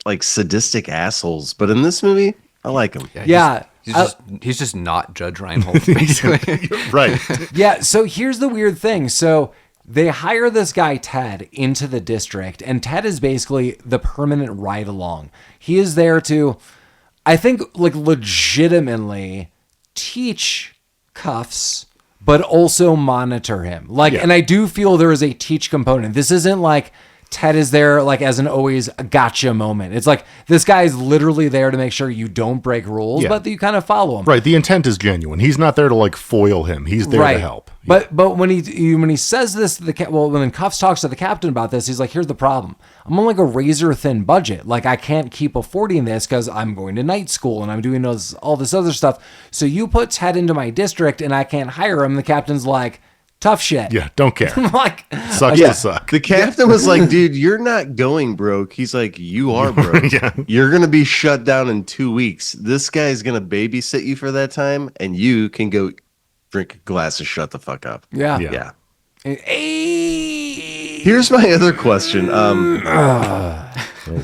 like sadistic assholes, but in this movie, I like him. Yeah. He's just not Judge Reinhold, basically. Right. Yeah, so here's the weird thing. So they hire this guy, Ted, into the district, and Ted is basically the permanent ride along. He is there to, I think, like, legitimately teach Kuffs, but also monitor him. Like, Yeah. and I do feel there is a teach component. This isn't like Ted is there, like, as an always gotcha moment. It's like this guy is literally there to make sure you don't break rules, Yeah. but that you kind of follow him. Right. The intent is genuine. He's not there to like foil him. He's there to help. But when he says this to when Kuffs talks to the captain about this, he's like, "Here's the problem. I'm on like a razor thin budget. Like I can't keep affording this because I'm going to night school and I'm doing all this other stuff. So you put Ted into my district and I can't hire him." The captain's like, "Tough shit." Yeah, don't care. I'm like, Sucks to suck. The captain was like, dude, you're not going broke. He's like, you are broke. Yeah. You're going to be shut down in 2 weeks. This guy's going to babysit you for that time, and you can go drink a glass of shut the fuck up. yeah. Yeah. Hey. Here's my other question. Oh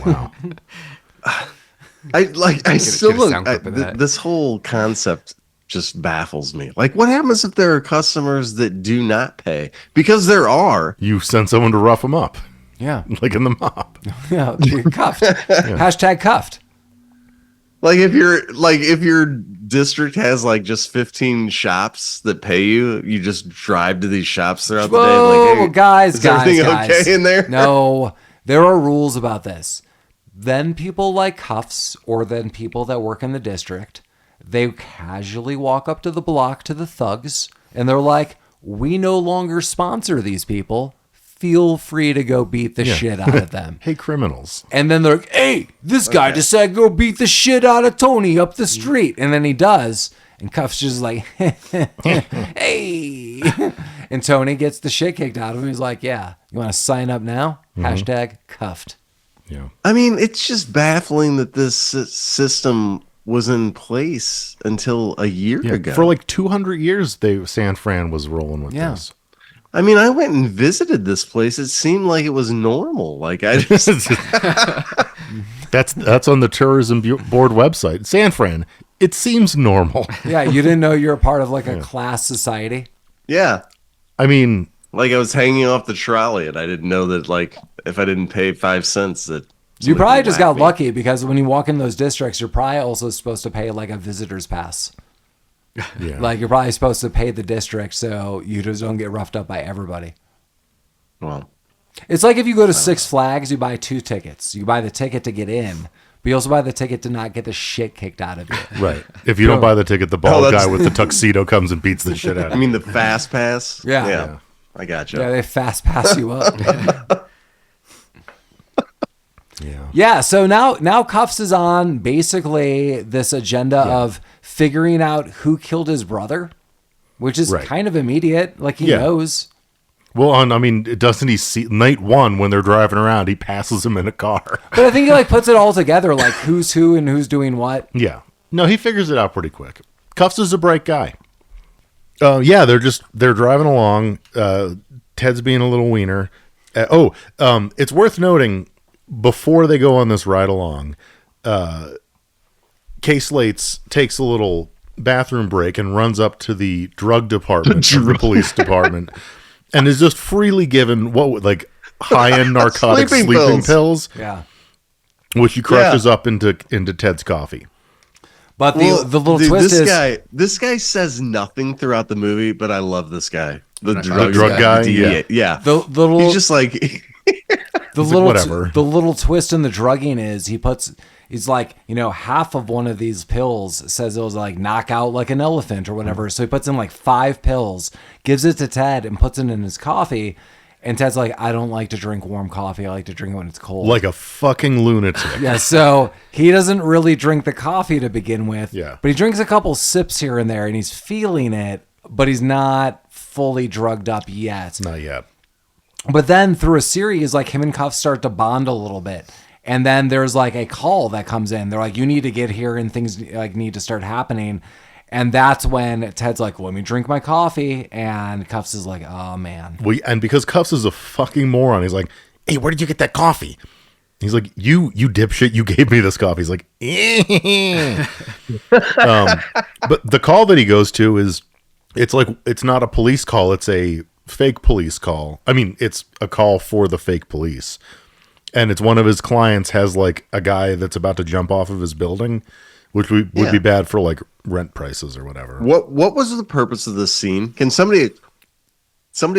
wow. I still get a don't. sound clip of that. This whole concept just baffles me. Like, what happens if there are customers that do not pay? Because there are. You send someone to rough him up, Yeah. like in the mob. Yeah. You're cuffed. Hashtag cuffed. Like if your district has like just 15 shops that pay you, you just drive to these shops throughout the day. Whoa, Like, hey, guys, is everything guys. okay in there? No, there are rules about this. Then people like Kuffs, or then people that work in the district, they casually walk up to the block to the thugs, and they're like, "We no longer sponsor these people. Feel free to go beat the shit out of them." Hey, criminals. And then they're like, "Hey, this guy decided to go beat the shit out of Tony up the street." And then he does. And Kuffs just like, "Hey." And Tony gets the shit kicked out of him. He's like, "Yeah, you want to sign up now?" Hashtag cuffed. Yeah. I mean, it's just baffling that this system was in place until a year ago. For like 200 years, San Fran was rolling with Yeah. this. I mean, I went and visited this place. It seemed like it was normal. Like I just That's on the tourism board website. San Fran. It seems normal. Yeah, you didn't know you're a part of like a class society. yeah. I mean, Like I was hanging off the trolley and I didn't know that like if I didn't pay 5 cents that You somebody probably would just whack got me. lucky because when you walk in those districts, you're probably also supposed to pay like a visitor's pass. yeah. Like you're probably supposed to pay the district so you just don't get roughed up by everybody. Well, It's like if you go to Six Flags, you buy 2 tickets. You buy the ticket to get in, but you also buy the ticket to not get the shit kicked out of you. Right. If you don't buy the ticket, the bald that's- guy with the tuxedo comes and beats the shit out I of you. mean the fast pass. Yeah. Yeah. I got you. Yeah, they fast pass you up. Yeah. Yeah, so now Kuffs is on basically this agenda of figuring out who killed his brother, which is Right. kind of immediate. Like he Yeah. knows. Well, I mean, doesn't he see night one when they're driving around? He passes him in a car. But I think he like puts it all together, like who's who and who's doing what. Yeah. No, he figures it out pretty quick. Cuffs is a bright guy. Yeah, they're driving along. Ted's being a little wiener. It's worth noting before they go on this ride along, Slates takes a little bathroom break and runs up to the drug department of the police department and is just freely given high-end narcotic sleeping pills. Yeah. Which he crushes up into Ted's coffee. But the little twist is this guy says nothing throughout the movie, but I love this guy. The drug guy. Yeah. The little He's just like the little whatever. The little twist in the drugging is he's like, half of one of these pills says it was like knock out like an elephant or whatever. So he puts in like 5 pills, gives it to Ted and puts it in his coffee. And Ted's like, I don't like to drink warm coffee. I like to drink it when it's cold. Like a fucking lunatic. Yeah, so he doesn't really drink the coffee to begin with. Yeah. But he drinks a couple sips here and there, and he's feeling it, but he's not fully drugged up yet. Not yet. But then through a series, like him and Kuffs start to bond a little bit. And then there's like a call that comes in. They're like, you need to get here and things like need to start happening. And that's when Ted's like, let me drink my coffee. And Kuffs is like, oh, man. And because Kuffs is a fucking moron, he's like, hey, where did you get that coffee? He's like, you dipshit, you gave me this coffee. He's like, but the call that he goes to it's not a police call. It's a fake police call. I mean, it's a call for the fake police. And it's one of his clients has like a guy that's about to jump off of his building, which would be bad for like rent prices or whatever. What was the purpose of this scene? Can somebody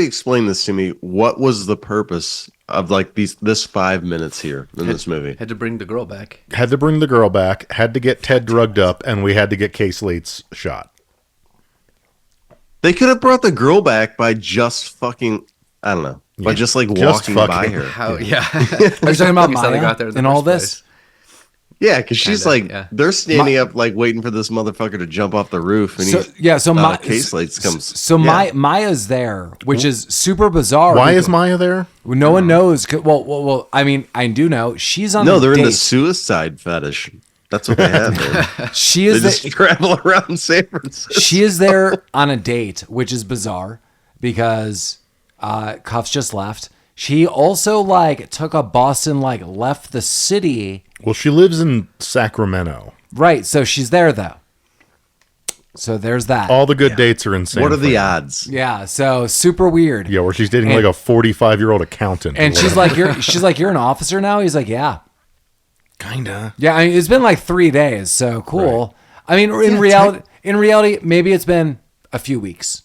explain this to me? What was the purpose of like this 5 minutes here in this movie? Had to bring the girl back. Had to get Ted drugged up, and we had to get Slate's shot. They could have brought the girl back by just fucking, I don't know, by just like walking by her. How? Yeah. Are you talking about Maya got there in all this? Yeah, because she's they're standing up like waiting for this motherfucker to jump off the roof, and Slates comes. So Maya's there, which is super bizarre. Why is Maya there? No one knows. Well, I mean, I do know she's on. No, they're date. in the suicide fetish. That's what they have. Man. She is. They just travel around San Francisco. She is there on a date, which is bizarre because Kuffs just left. She also like took a bus and like left the city. Well, she lives in Sacramento. Right, so she's there though. So there's that. All the good dates are in San What are the Fran. odds? Yeah, so super weird. Yeah, where she's dating like a 45-year-old accountant. And she's like, you're an officer now? He's like, yeah. Kinda. Yeah, I mean, it's been like 3 days, so cool. Right. I mean, in reality, maybe it's been a few weeks.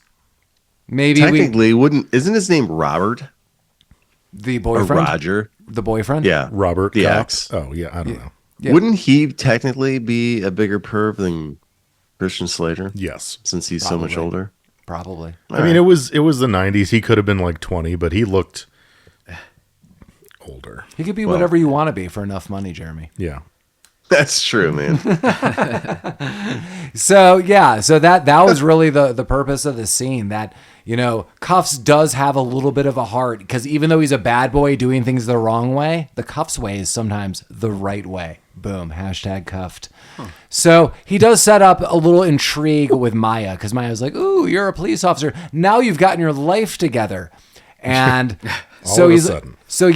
Maybe technically isn't his name Robert? The boyfriend? Or Roger? The boyfriend? Yeah. Robert the Cox. ex. Oh, yeah, I don't know. Yeah. Wouldn't he technically be a bigger perv than Christian Slater? Yes. Since he's so much older? Probably. I mean, it was the 90s. He could have been like 20, but he looked older. He could be whatever you want to be for enough money, Jeremy. Yeah. That's true, man. So that was really the purpose of the scene. That Kuffs does have a little bit of a heart because even though he's a bad boy doing things the wrong way, the Kuffs way is sometimes the right way. Boom, #cuffed. So he does set up a little intrigue with Maya because Maya's like, "Ooh, you're a police officer. Now you've gotten your life together," and so so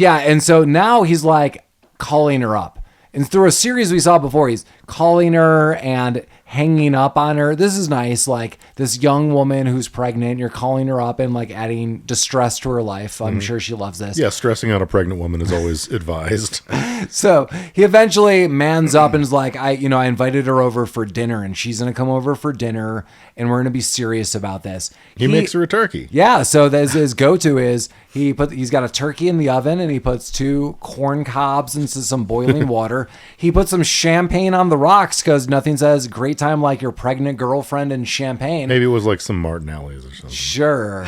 now he's like calling her up. And through a series we saw before, he's calling her and hanging up on her. This is nice. Like this young woman who's pregnant, you're calling her up and like adding distress to her life. I'm sure she loves this. Yeah, stressing out a pregnant woman is always advised. So he eventually mans up and is like, I invited her over for dinner and she's going to come over for dinner and we're going to be serious about this. He makes her a turkey. Yeah. So his go-to is he's got a turkey in the oven and he puts 2 corn cobs into some boiling water. He puts some champagne on the rocks because nothing says great time like your pregnant girlfriend and champagne. Maybe it was like some Martinelli's or something. Sure.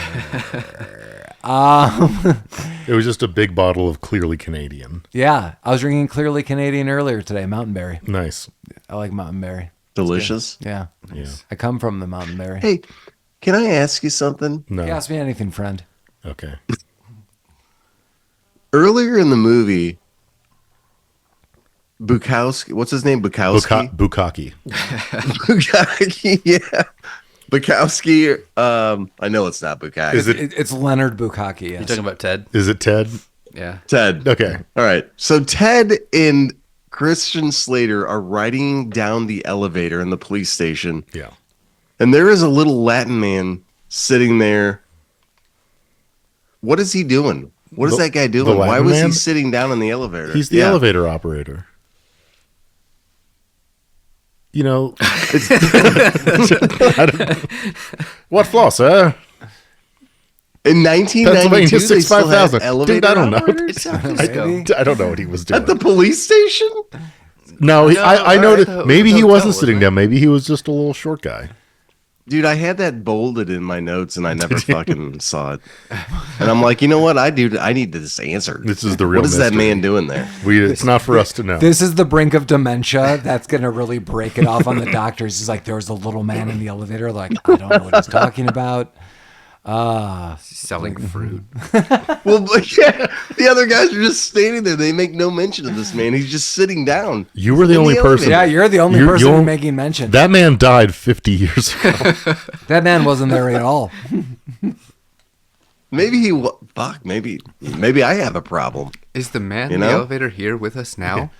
It was just a big bottle of Clearly Canadian. Yeah. I was drinking Clearly Canadian earlier today, Mountain Berry. Nice. I like Mountain Berry. Delicious. Yeah. Yeah. I come from the Mountain Berry. Hey, can I ask you something? No. You ask me anything, friend. Okay. Earlier in the movie, Bukowski, what's his name? Bukowski? Bukkake. Bukowski, yeah. Bukowski. I know it's not Bukowski. Is it It's Leonard Bukowski. You Yes. talking about Ted? is it Ted? Yeah. Ted? Okay. All right. So Ted and Christian Slater are riding down the elevator in the police station, Yeah. and there is a little Latin man sitting there. What is he doing? What is The- that guy the doing? Why Latin was man? he sitting down in the elevator? He's the Yeah. elevator operator. You know, what floor, sir? In 1992, Pennsylvania they still 65,000. had elevator Dude, I don't know. operators? I don't know what he was doing. At the police station? No, I all noticed. right, Maybe he hotel, wasn't wasn't sitting it? down. Maybe he was just a little short guy. Dude, I had that bolded in my notes and I never fucking saw it. And I'm like, you know what? I need this answered. This is the real What is that mystery. man doing there? It's not for us to know. This is the brink of dementia. That's going to really break it off on the doctors. He's like, there was a little man in the elevator. Like, I don't know what he's talking about. Selling fruit. Well, but yeah, the other guys are just standing there. They make no mention of this man. He's just sitting down. You were the in only the person. Yeah, you're the only person making mention. That man died 50 years ago. That man wasn't there at all. Maybe fuck. Maybe I have a problem. Is the man You in the know? elevator here with us now?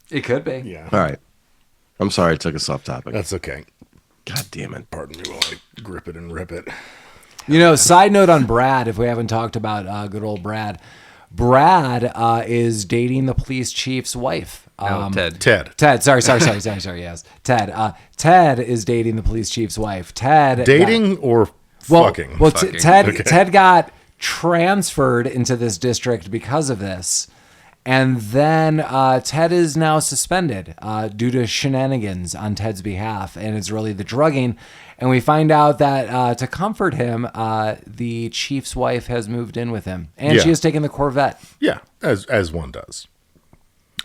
It could be. Yeah, All right. I'm sorry I took us off topic. that's okay. God damn it. Pardon me while I grip it and rip it. You know, side note on Brad, if we haven't talked about good old Brad. Brad is dating the police chief's wife. No, Ted. Ted, sorry, yes. Ted. Ted is dating the police chief's wife. Ted Dating or fucking? Well, Fucking. Ted got transferred into this district because of this. And then Ted is now suspended due to shenanigans on Ted's behalf. And it's really the drugging. And we find out that to comfort him, the chief's wife has moved in with him. And Yeah. she has taken the Corvette. Yeah, as one does.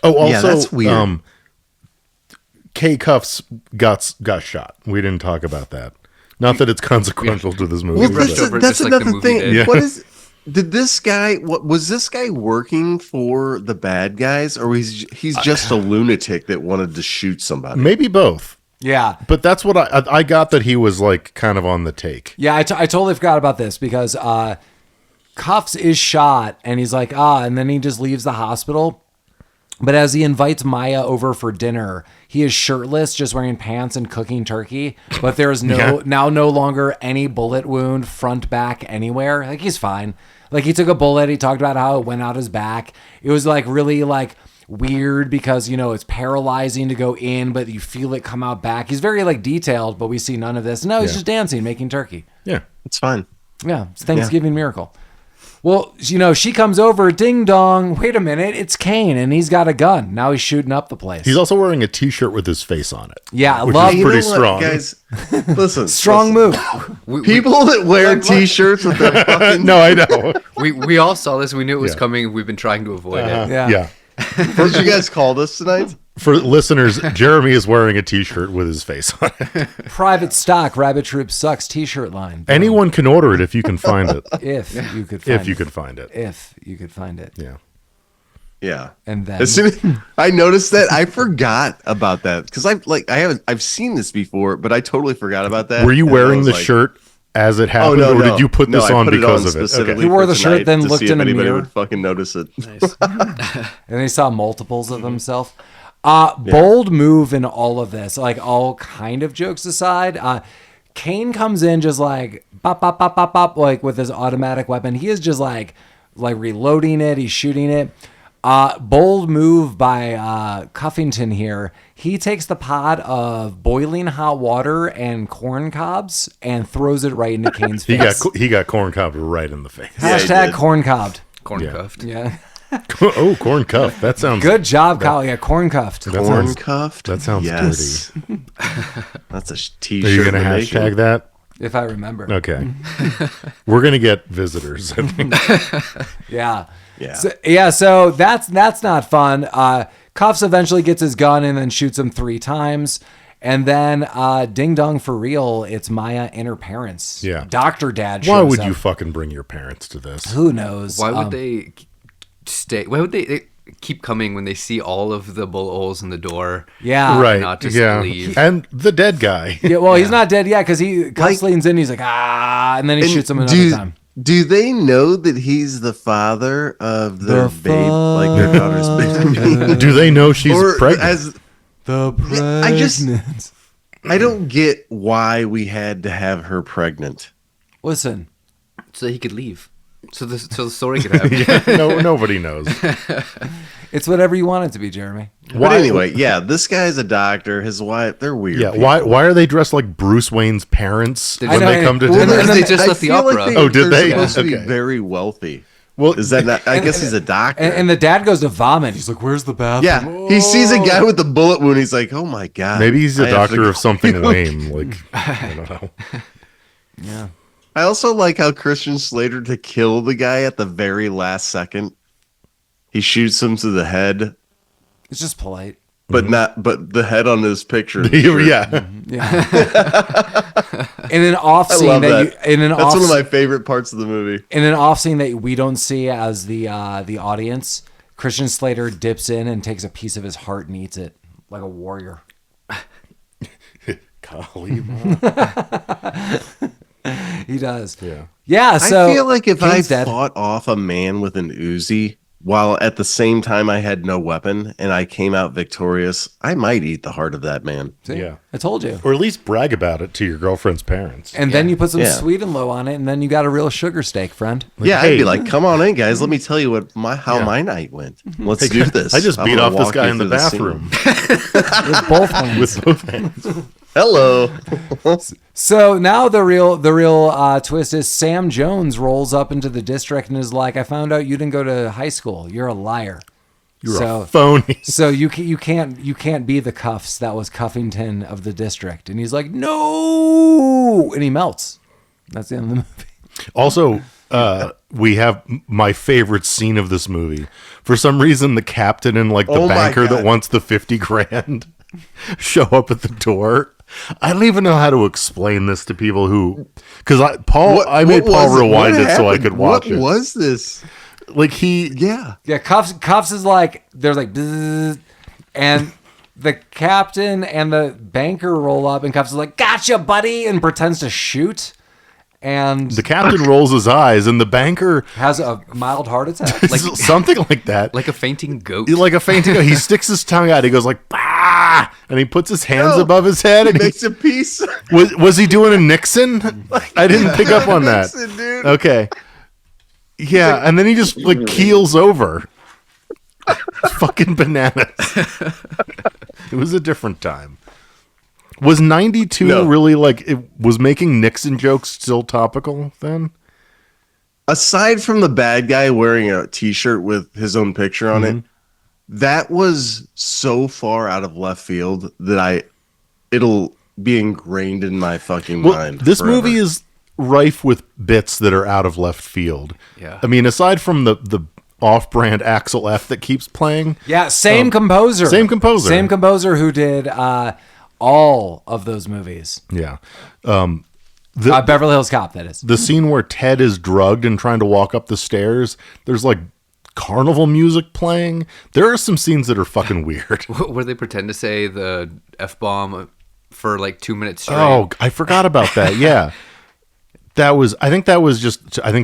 Oh, also, Yeah, that's weird. K Kuffs got shot. We didn't talk about that. Not that it's consequential to this movie. Well, but- that's just like the another movie thing. did. Yeah. What is? Did this guy? What was this guy working for the bad guys, or he's just a lunatic that wanted to shoot somebody? maybe both. Yeah. But that's what I got, that he was like kind of on the take. Yeah, I totally forgot about this because Kuffs is shot and he's like, and then he just leaves the hospital. But as he invites Maya over for dinner, he is shirtless, just wearing pants and cooking turkey. But there's no longer any bullet wound front, back, anywhere. Like, he's fine. Like, he took a bullet. He talked about how it went out his back. It was like really like weird because, you know, it's paralyzing to go in, but you feel it come out back. He's very like detailed, but we see none of this. No, he's just dancing, making turkey. Yeah. It's fine. Yeah, it's Thanksgiving miracle. Well, you know, she comes over, ding dong. Wait a minute, it's Kane, and he's got a gun. Now he's shooting up the place. He's also wearing a T-shirt with his face on it. Yeah, which love is You pretty know what, strong. guys. Listen, strong listen. move. People that wear T-shirts with their fucking No, I know. We all saw this. We knew it was Yeah. coming. We've been trying to avoid it. Yeah. Yeah. What you guys called us tonight? For listeners, Jeremy is wearing a T-shirt with his face on it. Private stock, Rabbit Troop Sucks t-shirt line. Anyone can order it if you can find it. If you could find If you could find it. If you could find it. Yeah. Yeah. And then As soon as I noticed that, I forgot about that because I've seen this before, but I totally forgot about that. Were you And I wearing was the like, shirt as it Oh happened, no, or no. did you put No, this I on put because on of it? specifically Okay. He wore for the shirt, tonight then to looked see if in a anybody mirror. would fucking notice it. And they saw multiples of himself. Bold move in all of this, like all kind of jokes aside. Kane comes in just like bop, bop, bop, bop, bop, like with his automatic weapon. He is just like reloading it. He's shooting it. Bold move by Cuffington here. He takes the pot of boiling hot water and corn cobs and throws it right into Kane's face. He got corn cobbed right in the face. Yeah, he Hashtag did. corn cobbed. Corn Yeah. cuffed. Yeah. Oh, corn cuff. That sounds Good job, Kyle. Yeah, corn cuffed. That Corn sounds- cuffed. that sounds dirty. That's a T-shirt. Are you going to we're hashtag making. that? If I remember. Okay. We're going to get visitors, I think. Yeah. Yeah. So that's not fun. Kuffs eventually gets his gun and then shoots him 3 times. And then ding dong for real, it's Maya and her parents. Yeah. Dr. Dad shows Why would up. you fucking bring your parents to this? Who knows? Why would they stay? Why would they? keep coming when they see all of the bullet holes in the door. Yeah. Right. Not just yeah. leave. And the dead guy. Yeah, well, he's not dead yet because Kuffs leans in. He's like, and then he shoots him another time. Do they know that he's the father of their babe, like their daughter's baby? Do they know she's pregnant? I don't get why we had to have her pregnant. Listen. So he could leave. So the story could happen. Nobody knows. It's whatever you want it to be, Jeremy. But anyway, yeah, this guy's a doctor. His wife, they're weird. Yeah, people. why are they dressed like Bruce Wayne's parents when they come to Well, dinner? they just left the opera. Did they? They're supposed to be Okay. very wealthy. Well, Is that not? I guess he's a doctor. And the dad goes to vomit. He's like, "Where's the bathroom?" yeah, he sees a guy with a bullet wound. He's like, "Oh my god." maybe he's a I have to doctor go of something puke. lame. Like, I don't know. Yeah. I also like how Christian Slater to kill the guy at the very last second. He shoots him to the head, It's just polite. but the head on his picture. Yeah. Yeah. In an off I scene love that that. you, in an That's off, one of my favorite parts of the movie. in an off scene that we don't see as the audience, Christian Slater dips in and takes a piece of his heart and eats it like a warrior. Golly, He does. yeah. Yeah. So I feel like if Kane's I dead. fought off a man with an Uzi while at the same time I had no weapon and I came out victorious, I might eat the heart of that man. See? Yeah. I told you. Or at least brag about it to your girlfriend's parents. And then you put some Yeah. sweet and low on it, and then you got a real sugar steak, friend. Yeah, hey. I'd be like, "Come on in, guys. Let me tell you how my night went. Let's do this." I just I'm beat gonna off this walk guy you in the through scene. bathroom With both hands. with both hands. Hello. So now the real twist is Sam Jones rolls up into the district and is like, "I found out you didn't go to high school. You're a liar. You're a phony. So you can't be the Kuffs that was Cuffington of the district." And he's like, "No," and he melts. That's the end of the movie. Also, we have my favorite scene of this movie. For some reason, the captain and like the Oh my banker that God. wants the 50 grand show up at the door. I don't even know how to explain this to people who, because I made Paul rewind it so I could watch it. What was this? Like Yeah. Yeah, Kuffs is like, there's like, bzzz, and the captain and the banker roll up, and Kuffs is like, "Gotcha, buddy," and pretends to shoot, and the captain rolls his eyes, and the banker has a mild heart attack. like something like that, Like a fainting goat. like a fainting. He sticks his tongue out. He goes like, "Bah!" and he puts his hands No. above his head, He and makes a piece. was he doing a Nixon? I didn't pick up on that. Nixon, dude. Okay. Yeah, and then he just like keels over. Fucking bananas. It was a different time. Was 92 No. really like it was making Nixon jokes still topical then? Aside from the bad guy wearing a T-shirt with his own picture on it, that was so far out of left field that it'll be ingrained in my fucking mind. This forever. movie is rife with bits that are out of left field. Yeah. I mean, aside from the off-brand Axel F that keeps playing. Yeah, same composer. Same composer. Same composer who did all of those movies. Yeah. Beverly Hills Cop, that is. The scene where Ted is drugged and trying to walk up the stairs, there's like carnival music playing. There are some scenes that are fucking weird. Where they pretend to say the F-bomb for like 2 minutes straight. Oh, I forgot about that. Yeah. I think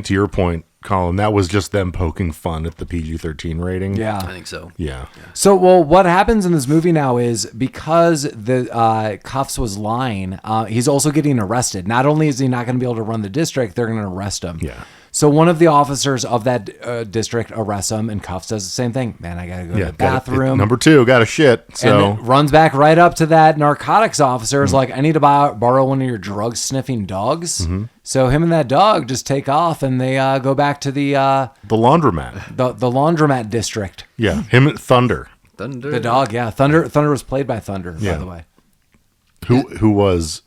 to your point, Collin, that was just them poking fun at the PG-13 rating. Yeah. I think so. Yeah. So, well, what happens in this movie now is because the Kuffs was lying, he's also getting arrested. Not only is he not going to be able to run the district, they're going to arrest him. Yeah. So one of the officers of that district arrests him, and Kuffs does the same thing. Man, I got to go to the bathroom. Number 2, got a shit. So And it runs back right up to that narcotics officer. Is like, "I need to borrow one of your drug sniffing dogs." So him and that dog just take off, and they go back to the laundromat. the laundromat district. Yeah. Him and Thunder. Thunder. The dog, yeah. Thunder was played by Thunder, by Yeah. the way. Who was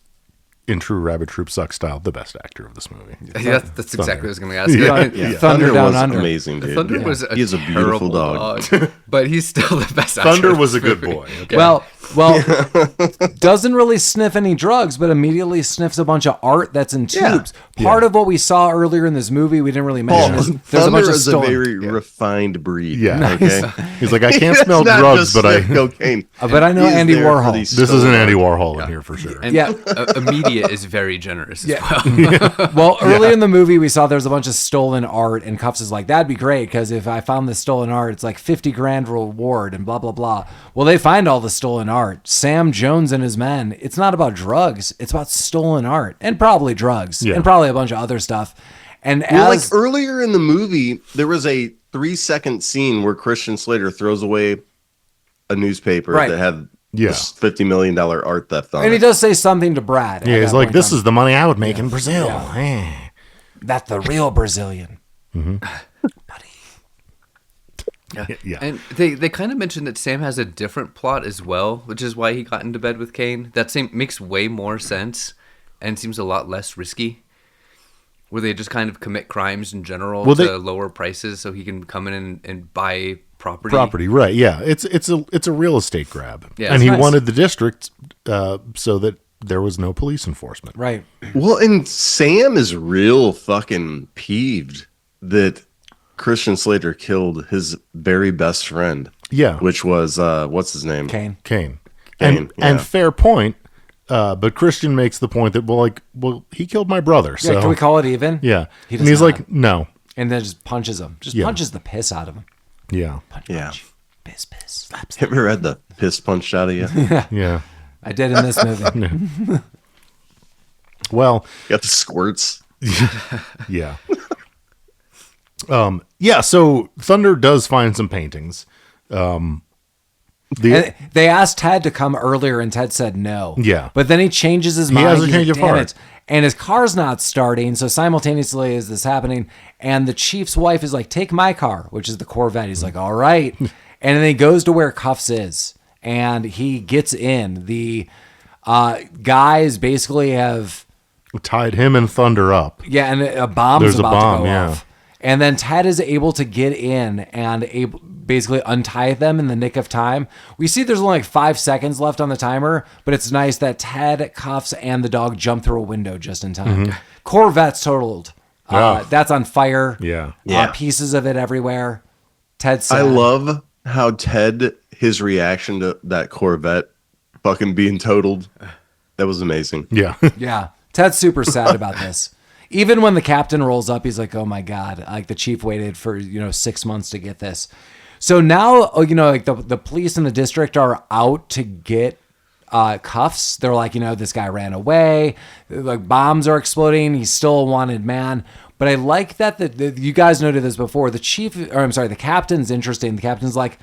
in true Rabbit Troop Suck style the best actor of this movie. Yeah, that's exactly what I was going to ask. Yeah. Thunder Down was Under. amazing, dude. Thunder Yeah. was a He is a beautiful terrible dog. dog, but he's still the best actor. Thunder of was this a good movie. boy. Okay. Well, Well, doesn't really sniff any drugs, but immediately sniffs a bunch of art that's in tubes. Part of what we saw earlier in this movie, we didn't really mention. Is there's a bunch Thunder of is a stolen. very refined breed. Yeah. Okay. He's like, I can't smell Not drugs, just but I. sniff cocaine. But I know He is Andy there for Warhol. these This is an stolen Andy art. Warhol in here for sure. And Yeah. Media is very generous as well. Well, earlier in the movie, we saw there's a bunch of stolen art, and Kuffs is like, that'd be great, because if I found this stolen art, it's like 50 grand reward and blah, blah, blah. Well, they find all the stolen art. Sam Jones and his men, it's not about drugs, it's about stolen art, and probably drugs, and probably a bunch of other stuff. And Well, as like earlier in the movie, there was a 3-second scene where Christian Slater throws away a newspaper Right. that had Yeah. this $50 million art theft on and he it. does say something to Brad. Yeah, at he's that like, point this in is the money I would make in Brazil. Eh. time. That's the real Brazilian. Yeah. And they kind of mentioned that Sam has a different plot as well, which is why he got into bed with Kane. That makes way more sense and seems a lot less risky. Where they just kind of commit crimes in general to lower prices so he can come in and buy property. Right? Yeah, it's a real estate grab. Yeah, and it's he nice. wanted the district so that there was no police enforcement. Right. Well, and Sam is real fucking peeved that Christian Slater killed his very best friend. Yeah, Which was, what's his name? Kane. Kane. Kane, And yeah. fair point. But Christian makes the point that he killed my brother. So Yeah, can we call it even? yeah, He and does he's not. like, no, And then just punches him. Just Yeah. punches the piss out of him. yeah, Punch, Yeah. punch. Piss, piss. Have you ever had the piss punched out of you? yeah. I did in this movie. Well, Got the squirts. yeah. Yeah, so Thunder does find some paintings. And they asked Ted to come earlier, and Ted said no. Yeah. But then he changes his He mind. has a He's change like, of "Damn heart." it." And his car's not starting. So simultaneously as this happening, and the chief's wife is like, take my car, which is the Corvette. He's like, all right. And then he goes to where Kuffs is, and he gets in. The guys basically have... tied him and Thunder up. Yeah, and a bomb's There's a about bomb, to go yeah. off. And then Ted is able to get in and basically untie them in the nick of time. We see there's only like 5 seconds left on the timer, but it's nice that Ted, Kuffs, and the dog jump through a window just in time. Corvette's totaled. Yeah. That's on fire. Yeah. Yeah. Pieces of it everywhere. Ted's sad. I love how Ted, his reaction to that Corvette fucking being totaled. That was amazing. Yeah. Yeah. Ted's super sad about this. Even when the captain rolls up, he's like, oh my God, like the chief waited for, 6 months to get this. So now, like the police in the district are out to get Kuffs. They're like, this guy ran away. Like bombs are exploding. He's still a wanted man. But I like that you guys noted this before. The captain's interesting. The captain's like,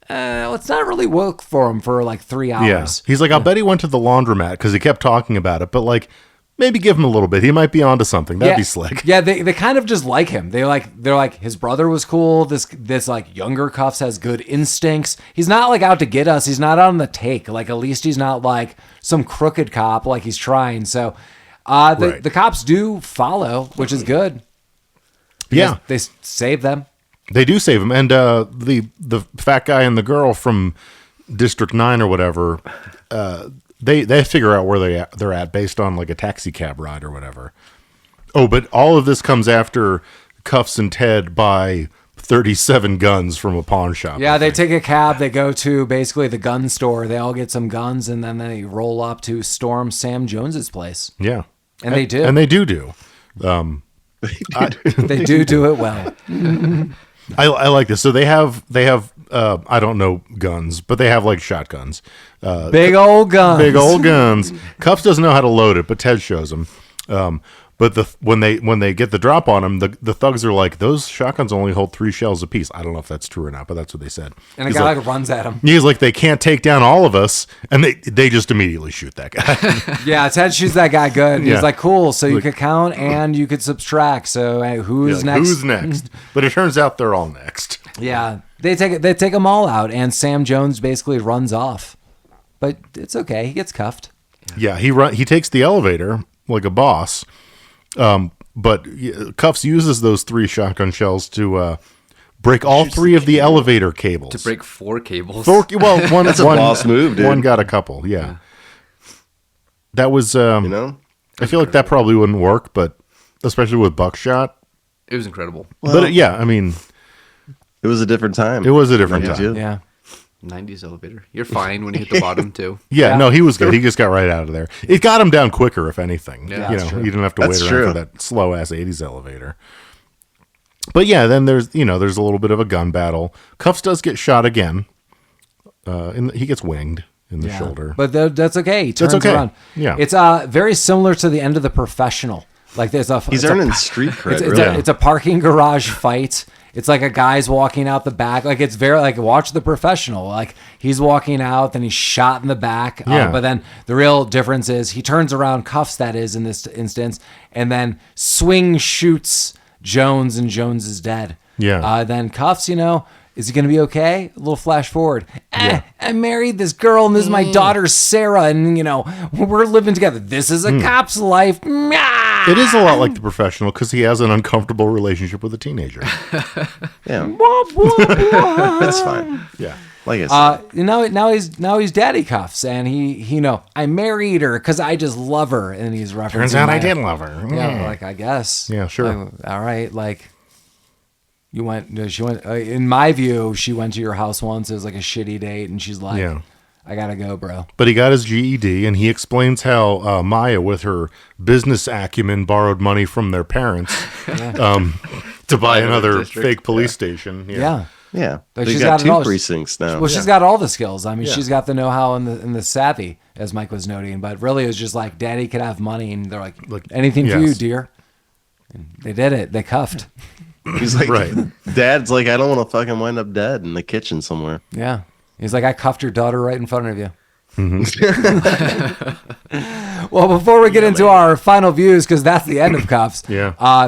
let's not really work for him for like 3 hours. Yeah. He's like, I'll bet he went to the laundromat because he kept talking about it, but like, maybe give him a little bit. He might be onto something. That'd be slick. Yeah, they kind of just like him. They're like his brother was cool. This like younger Kuffs has good instincts. He's not like out to get us. He's not on the take. Like at least he's not like some crooked cop like he's trying. So Right. the cops do follow, which is good. Yeah. They save them. They do save him. And the fat guy and the girl from District 9 or whatever, they figure out where they're at based on like a taxi cab ride or whatever. Oh, but all of this comes after Kuffs and Ted buy 37 guns from a pawn shop. Yeah, they take a cab. They go to basically the gun store. They all get some guns, and then they roll up to storm Sam Jones's place. Yeah. And they do. And they do. They do it well. I like this. So they have I don't know guns, but they have like shotguns. Big old guns. Big old guns. Kuffs doesn't know how to load it, but Ted shows him. But when they get the drop on him, the thugs are like, those shotguns only hold 3 shells apiece. I don't know if that's true or not, but that's what they said. And a He's guy like, runs at him. he's like, they can't take down all of us, and they just immediately shoot that guy. Yeah, Ted shoots that guy good. And Yeah. He's like, cool. So you could count and you could subtract. So who's Like, next? Who's next? But it turns out they're all next. Yeah, they take them all out, and Sam Jones basically runs off. But it's okay. He gets cuffed. Yeah, he takes the elevator like a boss. But Kuffs uses those 3 shotgun shells to break all three of the elevator cables. To break 4 cables. Well, one, That's a boss move, dude. One got a couple, yeah. That was, You know? I feel like that probably wouldn't work, but especially with buckshot. It was incredible. But yeah, I mean, It was a different time. it was a different Yeah. time. Yeah. 90s elevator. You're fine when you hit the bottom, too. Yeah, no, he was good. He just got right out of there. It got him down quicker, if anything. Yeah, you that's know, true. you didn't have to That's wait around true. for that slow ass '80s elevator. But yeah, then there's a little bit of a gun battle. Kuffs does get shot again. He gets winged in the shoulder. But that's okay. He turns That's okay. around. Yeah. It's very similar to the end of The Professional. Like there's a He's it's a- earning street cred, It's, really. it's a parking garage fight. It's like a guy's walking out the back. Like it's very like watch The Professional. Like he's walking out, then he's shot in the back. Yeah. But then the real difference is he turns around, Kuffs that is in this instance, and then swing shoots Jones, and Jones is dead. Yeah. Then Kuffs, is he going to be okay? A little flash forward. Yeah. I married this girl, and this is my daughter Sarah, and we're living together. This is a cop's life. It is a lot like The Professional because he has an uncomfortable relationship with a teenager. Yeah, Wah, wah, wah. that's fine. Yeah. Like I said, Now he's daddy Kuffs, and he I married her because I just love her, and he's referencing. Turns out I my- did love her. Yeah, like I guess. Yeah, sure. All right, like she went. In my view, she went to your house once. It was like a shitty date, and she's like, Yeah. I gotta go, bro. But he got his GED, and he explains how Maya, with her business acumen, borrowed money from their parents to buy another district. fake police station. Yeah. yeah, Like, they she's got got it two all. precincts now. Well, she's got all the skills. I mean, Yeah. she's got the know-how and the savvy, as Mike was noting. But really, it was just like, Daddy could have money, and they're like anything for you, yes. dear. And they did it. They cuffed. He's like, Right. Dad's like, I don't want to fucking wind up dead in the kitchen somewhere. Yeah. He's like, I cuffed your daughter right in front of you. Well, before we get into our final views, because that's the end of Kuffs,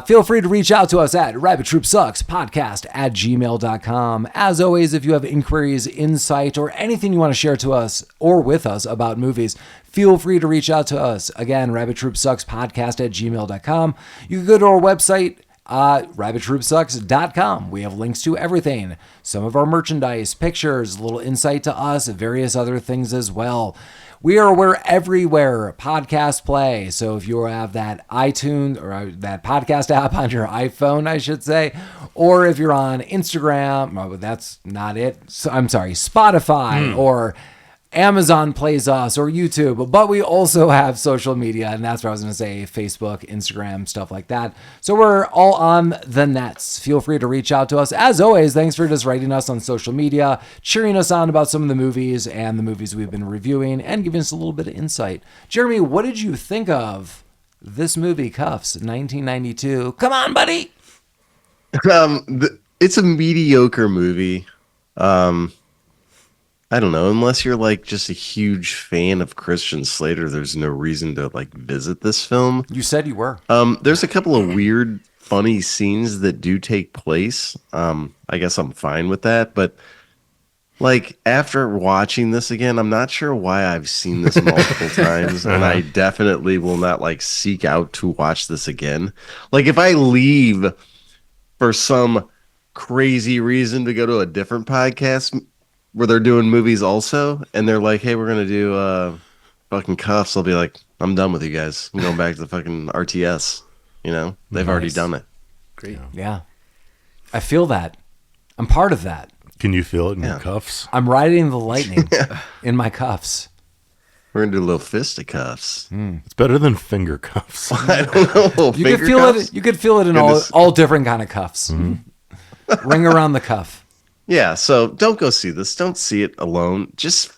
feel free to reach out to us at rabbittroopsuckspodcast@gmail.com. As always, if you have inquiries, insight, or anything you want to share to us or with us about movies, feel free to reach out to us. Again, rabbittroopsuckspodcast@gmail.com. You can go to our website, rabbittroopsucks.com. We have links to everything. Some of our merchandise, pictures, a little insight to us, various other things as well. We are everywhere podcasts play. So if you have that iTunes or that podcast app on your iPhone, I should say, or if you're on Instagram, oh, that's not it. So, I'm sorry, Spotify or Amazon plays us or YouTube, but we also have social media, and that's what I was going to say, Facebook, Instagram, stuff like that. So we're all on the nets. Feel free to reach out to us. As always, thanks for just writing us on social media, cheering us on about some of the movies and the movies we've been reviewing, and giving us a little bit of insight. Jeremy, what did you think of this movie, Kuffs, 1992? Come on, buddy! It's a mediocre movie. I don't know, unless you're like just a huge fan of Christian Slater, there's no reason to like visit this film. You said you were. There's a couple of weird, funny scenes that do take place. I guess I'm fine with that, but like after watching this again, I'm not sure why I've seen this multiple times, and I definitely will not like seek out to watch this again. Like if I leave for some crazy reason to go to a different podcast where they're doing movies also, and they're like, hey, we're gonna do fucking Kuffs, I'll be like, I'm done with you guys. I'm going back to the fucking RTS. They've already done it. Great. Yeah. I feel that. I'm part of that. Can you feel it in your cuffs? I'm riding the lightning in my cuffs. We're gonna do a little fisticuffs. It's better than finger cuffs. I don't know. You could feel it. You could feel it in all different kind of cuffs. Ring around the cuff. Yeah, so don't go see this. Don't see it alone. Just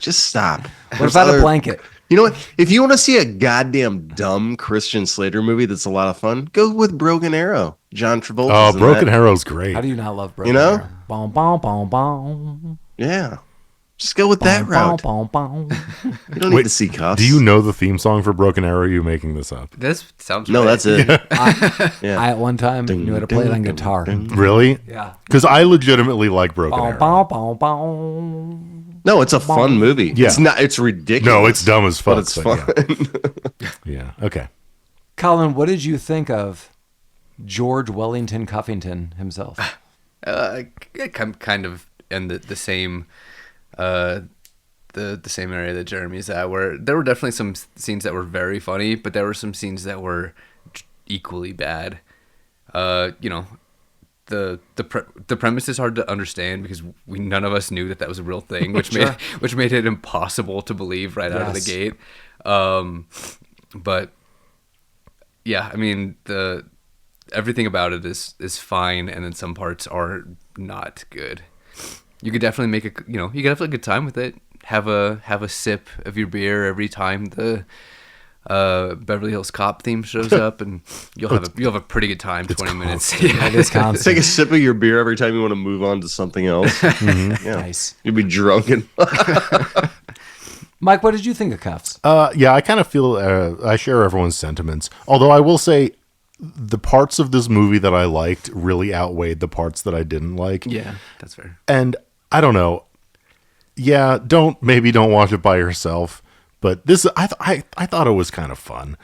stop. What about a blanket? You know what? If you want to see a goddamn dumb Christian Slater movie that's a lot of fun, go with Broken Arrow. John Travolta. Oh, Broken Arrow's great. How do you not love Broken You know? Arrow? Boom, boom, boom, boom. Yeah. Just go with that route. Boom, boom, boom. You don't need to see Kuffs. Do you know the theme song for Broken Arrow? Or are you making this up? This sounds No, right. that's it. Yeah. I at one time knew how to play it on guitar. Really? Yeah. Because I legitimately like Broken Boom, Arrow. boom, boom, boom. No, it's a fun movie. Yeah. It's not. It's ridiculous. No, it's dumb as fuck. But it's fun. Yeah. Okay. Colin, what did you think of George Wellington Cuffington himself? Kind of in the same the same area that Jeremy's at, where there were definitely some scenes that were very funny, but there were some scenes that were equally bad. You know, the premise is hard to understand because none of us knew that was a real thing, which made it impossible to believe right out of the gate. But yeah, I mean, everything about it is fine, and then some parts are not good. You could definitely you could have a good time with it. Have a sip of your beer every time the Beverly Hills Cop theme shows up, and you'll have a pretty good time. 20 minutes. Yeah, it is constant. Take a sip of your beer every time you want to move on to something else. Mm-hmm. Yeah. Nice. You'd be drunken. Mike, what did you think of Kuffs? Yeah, I kind of feel I share everyone's sentiments. Although I will say, the parts of this movie that I liked really outweighed the parts that I didn't like. Yeah, that's fair. And I don't know. Yeah, don't watch it by yourself. But this, I thought it was kind of fun.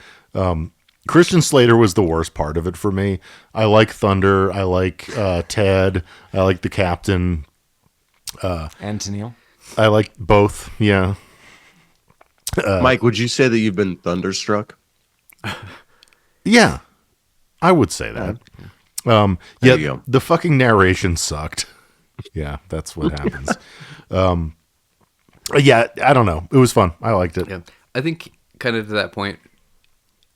Christian Slater was the worst part of it for me. I like Thunder. I like Ted. I like the captain. And Tennille. I like both. Yeah. Mike, would you say that you've been thunderstruck? Yeah, I would say that. There you go. The fucking narration sucked. Yeah, that's what happens. Yeah, I don't know. It was fun. I liked it. Yeah, I think kind of to that point,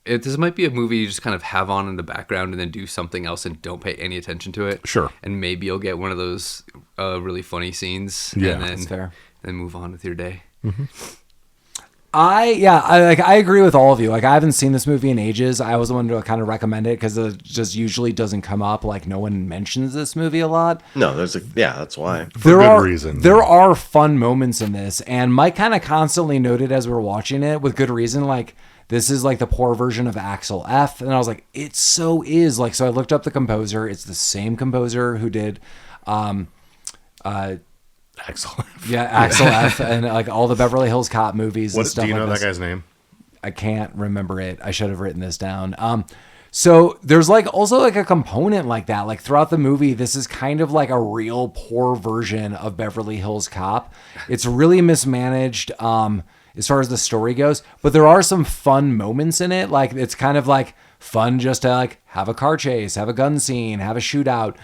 this might be a movie you just kind of have on in the background and then do something else and don't pay any attention to it. Sure. And maybe you'll get one of those really funny scenes. Yeah, and then, that's fair. Then move on with your day. Mm-hmm. I agree with all of you. Like, I haven't seen this movie in ages. I was the one to kind of recommend it because it just usually doesn't come up. Like, no one mentions this movie a lot. No, that's why. For good reason. There are fun moments in this, and Mike kind of constantly noted as we were watching it with good reason, like, this is like the poor version of Axel F. And I was like, it so is. Like, so I looked up the composer. It's the same composer who did Axel F. Yeah, Axel F. and like all the Beverly Hills Cop movies and What stuff do you know like that this. guy's name? I can't remember it. I should have written this down. So there's like also like a component like that. Like throughout the movie, this is kind of like a real poor version of Beverly Hills Cop. It's really mismanaged as far as the story goes, but there are some fun moments in it. Like it's kind of like fun just to like have a car chase, have a gun scene, have a shootout.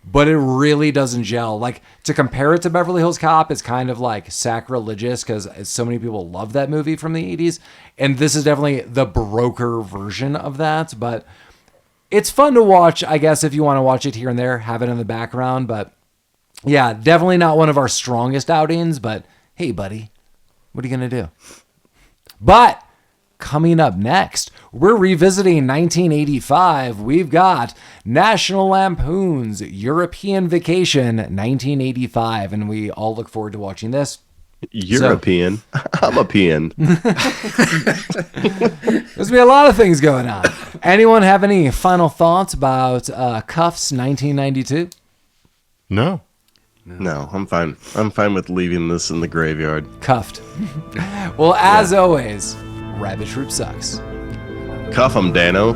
But it really doesn't gel. Like, to compare it to Beverly Hills Cop is kind of like sacrilegious because so many people love that movie from the 80s. And this is definitely the broker version of that. But it's fun to watch, I guess, if you want to watch it here and there, have it in the background. But yeah, definitely not one of our strongest outings. But hey, buddy, what are you going to do? But coming up next, we're revisiting 1985. We've got National Lampoon's European Vacation 1985, and we all look forward to watching this. European. I'm a peon. There's be a lot of things going on. Anyone have any final thoughts about Kuffs 1992? No. No, I'm fine. I'm fine with leaving this in the graveyard. Cuffed. Well, as always, Rabbit Troop sucks. Cuff 'em, Dano.